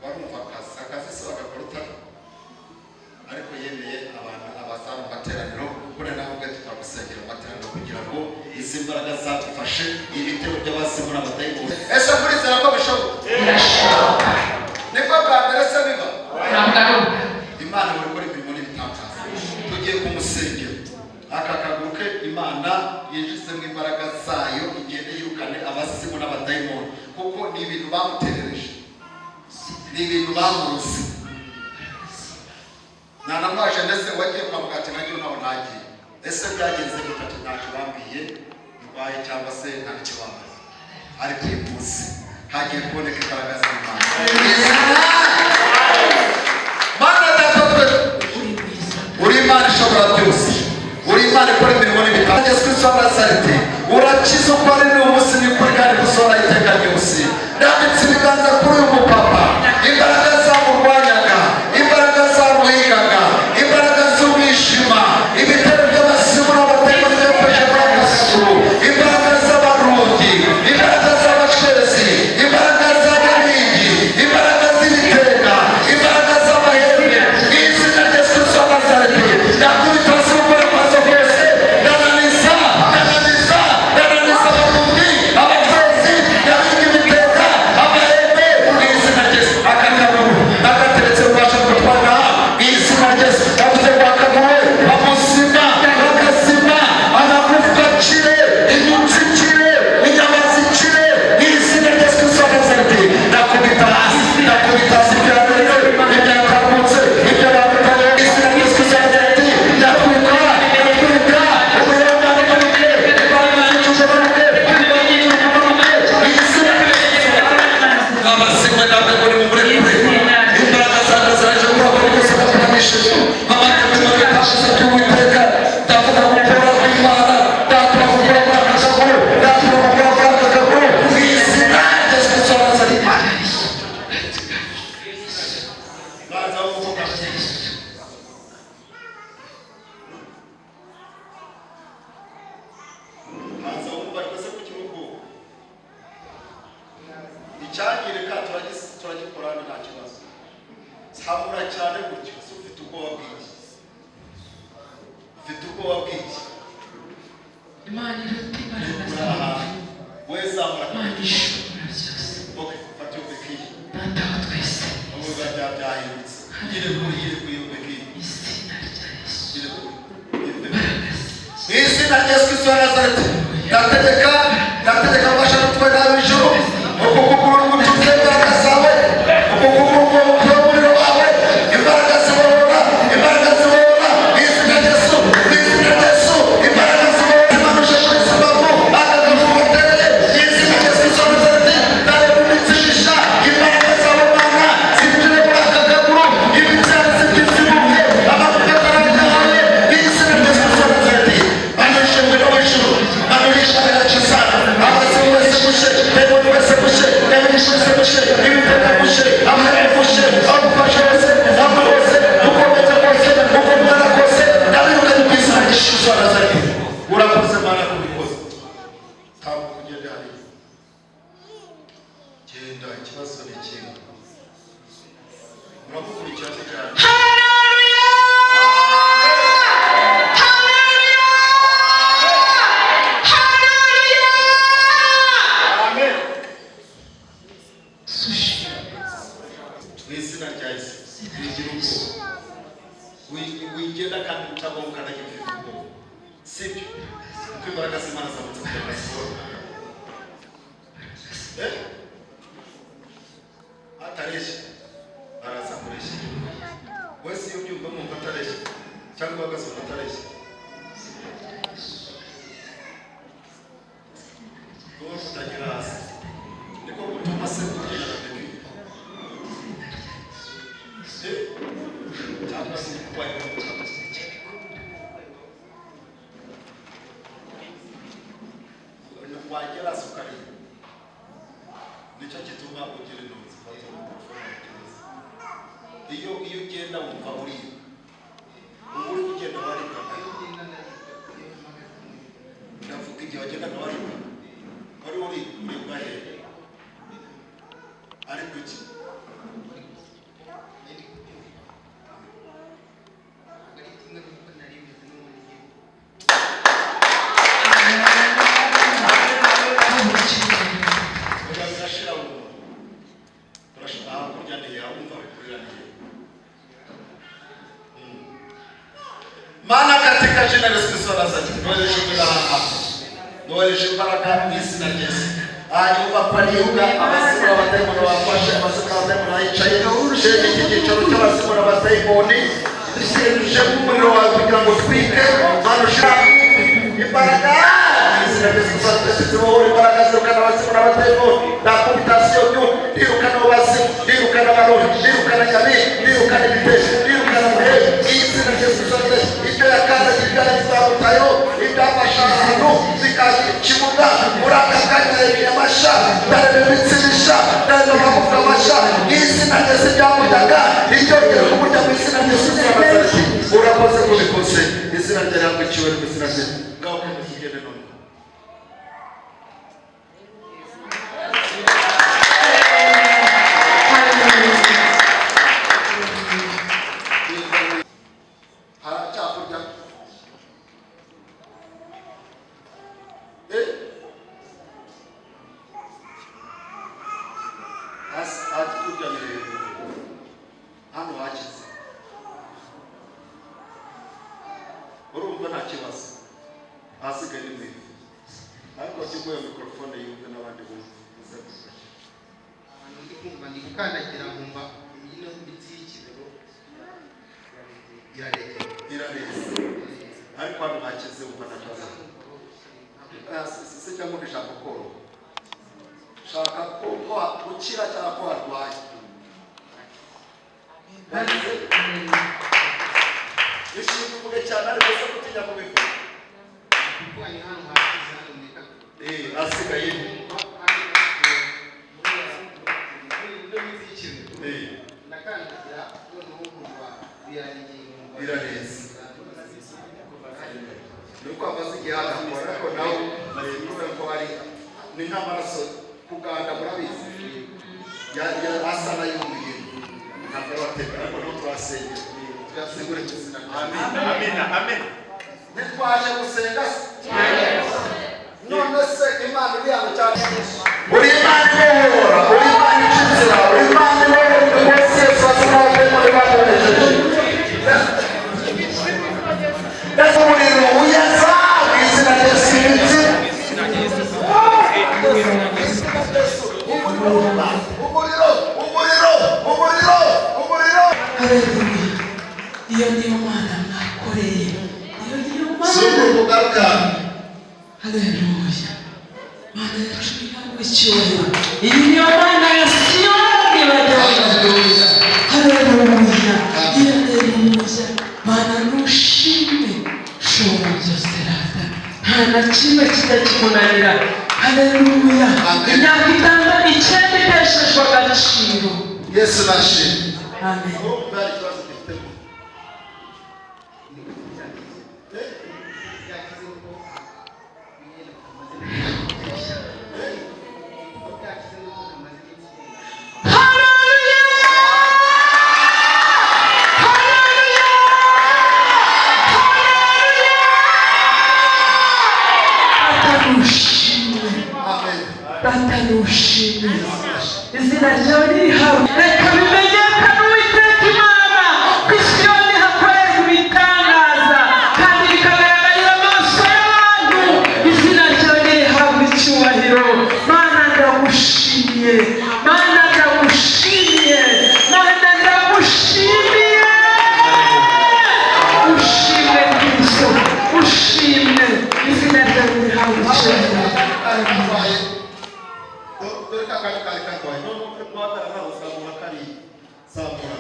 barumva akazi se bagakora ariko yemeye abantu abazana mu materaniro kuri navuga tutagusengera mu materaniro kugira ngo izi mbaraga zadufashe ibitero by'abasimu n'abadayimoni ese murizera ko bishoboka niko bwa mbere se biba Imana uri gukora imirimo n'ibitangaza tugiye kumusengera aka kaguru ke Imana yinjizemo imbaraga zayo igende yirukane abasimu n'abadayimoni kuko ni ibintu bamuterereje ni ibintu bamuruze nanamwaje ndetse wagiye kwa mugati nagiye naho nagiye ese byagenze gutatu ntacyo bambwiye ndwaye cyangwa se ntacyo bambaye ariko uyu munsi hagiye kuboneka imbaraga z'Imana Mana datotwe uri Imana ishobora byose uri Imana ikora imirimo n'ibitangaza Yesu Kristo wa Nazareti urakiza uko ari n'umunsi n'ukuri kandi gusohora iteka ryose ndabitse ibiganza kuri uyu mupapa imbaraga zamurwanyaga imbaraga zamuhigaga imbaraga z'umwijima ibitero by'abasimu n'abadayimoni byafashe muri aka kaguru imbaraga z'abarundi imbaraga z'abacezi imbaraga z'ababingi imbaraga z'ibitega imbaraga z'amahembe n'izina rya Yesu Kristo wa Nazareti ndakubita hasi gukora amaso kose ndananiza abarundi abacezi ndabinga ibitega amahembe n'izina rya Yesu aka kaguru nagateretse ubasha gutwara n'izina rya Yesu yavuze ngo akaguru amusima agasima amagufwa akire inyuzi ikire inyama zikire n'izina rya Yesu Kristo wa Nazareti ndakubita hasi ibyabereye ibyatambutse ibyo babutaye n'izina rya Yesu Kristo wa Nazareti ndakubita umuyonga n'ubuke abasima ntabwo muri mu burekure imbaraga zanjye ziraje kuba bari kose bakuramishije amategeko y'agashize cy'Uwiteka ndavuga gukora kw'Imana ndatura gukora muri aka kaguru ndatura gukora muri aka kaguru mu izina rya Yesu Kristo wa Nazareti baza kuvuga baza wumva rwose ku gihugu icyangirika turagikora nta kibazo sabura cyane gutyo ufite ubwoba bw'iki Imana iruta imbaraga zawe wezamura Imana ishobora byose fata ubekiye data wa twese abo byahindutse gire kuri ubekiye izina rya Yesu mu izina rya Yesu Kristo wa Nazareti ndategeka abasha gutwara nabi ijuru uko kuguru n'umutunzi imbaraga zawe uko kuguru n'umuriro wawe imbaraga zibohora mu izina rya Yesu imbaraga zibohora imanuje muri sababu akagafu batereye mu izina rya Yesu Kristo wa Nazareti ndareba imitsimisha imbaraga zawe Mana zinjire muri aka kaguru ibibyara zibyizibuke amavuta atarajyahaye mu izina rya Yesu Kristo wa Nazareti manuje umuriro w'ijuru manurisha agakiza abasimu wese mushe demoni wese mushe demonishi wese mushe ibitega mushe amahera mushe agufasha wese namwe wese ukomeza kose ukomeza kose ndabirukanye mu izina rya Yesu Kristo wa Nazareti urakoze Mana kubikoze ntabwo ugende hariya genda ikibazo ni kimwe muramukurikirana cyane mu izina rya Yesu wigira ubwoba wigenda kandi utagonga na ufite ubwoba sibyo imbaraga z'Imana zamutse kujya siporo atareshya araza kureshya wese iyo byumva mu atareshya cyangwa uhagaze mu atareshya kuba kutagira hasi niko gutuma se kugira na bebe cyangwa se kuba wagera sukari nicyo gituma ugira intoki zifata iyo ugenda wumva uri kugenda warika ndavuga igihe wagendaga warika wari uri bwahe ari kuki Maana katika jina la Yesu Kristo wa Nazareti, tunaonesha baraka hizi na Yesu. Ayuba paliuka abasema abatayimo n'abafashe abasema abatayimo n'ayicaye shenge cy'igicaro cy'abasema n'abatayimoni dushyirije umuriro wawe kugira ngo twike manusha imbaraga hizi na Yesu Kristo wowe imbaraga zirukana abasema n'abatayimoni nakubitasiyo byo ndirukana abasema ndirukana abaruhi ndirukana nyabi ndirukana ibitesi ndirukana muhehe hizi na Yesu Kristo ibyo yakanda ibyo zizabutayo iby'amashano zikakimuga muraka kanyere amasha ndare bitsinisha ndare bavuga amasha izina Yesu byamudaga icyo gihe kumujya mu izina Yesu Nazareti urakoze kubikoze izina ryawe cyubahiro mu izina rye ngaho kumugende none Yesu nashimwe. Amen. Izina ryawe ririhawe reka bimenyekane Uwiteka Imana ku isi yose hakorerwa ibitangaza kandi bikagaragarira amaso ushimwe izina ryawe rihabwa icyubahiro. dore kakari kari karwaye none uri guhagarara uzamura kariya zamura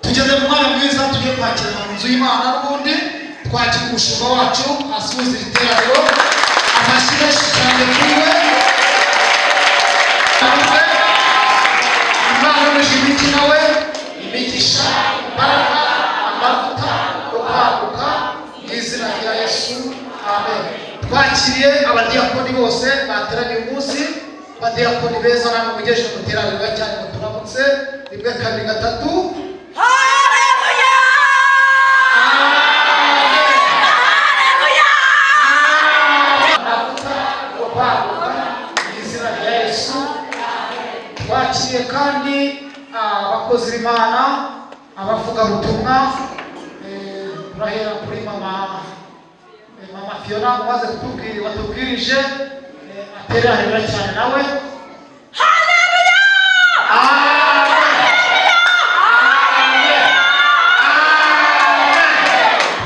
tugeze mu mwanya mwiza tugiye kwakira mu nzu y'Imana n'ubundi twakira umushumba wacu asuhuza iteraniro amashyireshi cyane kwiwe Imana n'umushimiki nawe imigisha imbaraga amavuta yo kwaguka mu izina rya Yesu amen. Twakiriye abadiyakoni bose bateraniye umunsi abadiyakoni beza namwe mugejeje mu iteraniro cyane ngo turamutse rimwe kabiri gatatu. Haleluya! Haleluya! Amavuta yo kwaguka mu izina rya Yesu. Twakiriye kandi abakozi b'Imana abavugabutumwa turahera kuri mama Fiona umaze watubwirije aterera cyane nawe. Haleluya!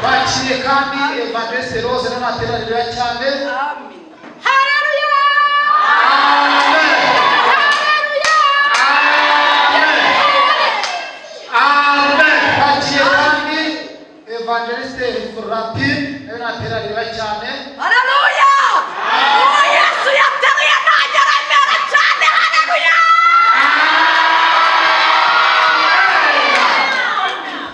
Bakiriye kandi Evangeliste Rose nawe aterera cyane. Amen. Haleluya! Bakiriye kandi Evangeliste Florentine nawe aterera cyane. Haleluya! Yesu yateruye nanjye aremera cyane. Haleluya!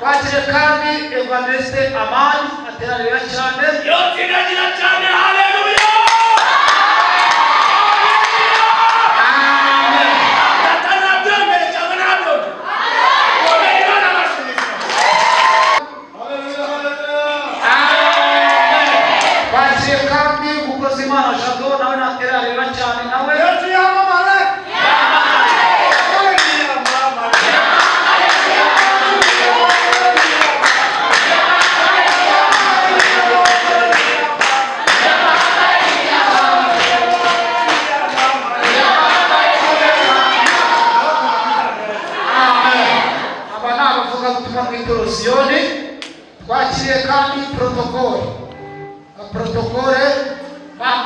Bakiriye kandi Evangeliste Amani aterera cyane. Yo tinagira cyane. Haleluya!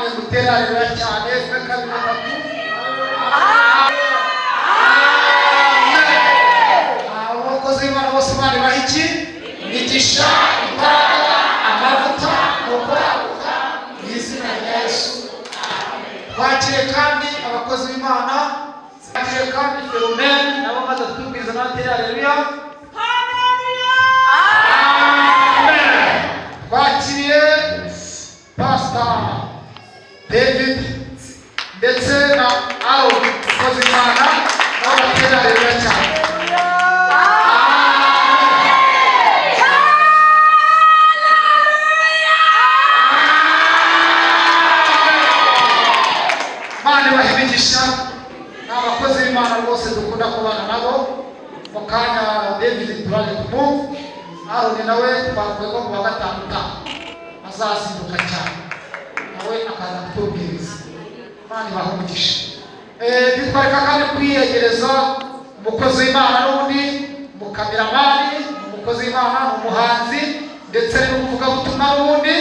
namwe muterarira cyane twe kabiri gatatu. Abakozi b'Imana bose bari bahiki imigisha, imbaraga, amavuta no kwaguka mu izina rya Yesu. Twakire kandi abakozi b'Imana, twakire kandi Ferumeni nabo maze kutubwiriza n'abatera haleluya. Twakiriye Pastor David ndetse na Aaron abakozi b'Imana nabo batera haleluya cyane. Abakozi b'Imana rwose dukunda kubana nabo mu kanya David turaje kumumva. Aaron nawe twavuye ko kuwa gatanu azazinduka cyane nawe akaza kutubwiriza. Imana ibahumugisha. Bitwareka kandi kwiyegereza umukozi w'Imana n'undi mukameramani, umukozi w'Imana n'umuhanzi ndetse n'umuvugabutumwa n'undi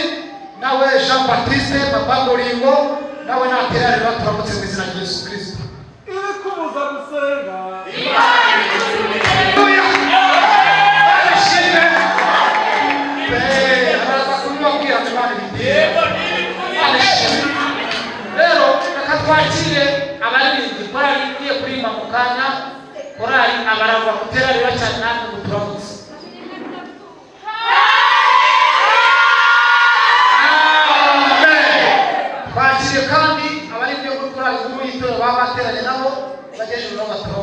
nawe Jean Baptiste Mabangoringo nawe naterarira turamutse mu izina rya Yesu Kristo. Kubuza gusenga rero reka twakire abaririmbyi korali igiye kuririmba mu kanya. Korali abaragwa guterarira cyane natwe duturamutse. Twakire kandi abaririmbyi muri korali nkuru y'itorero baba bateranye nabo bagejeje n'abatoro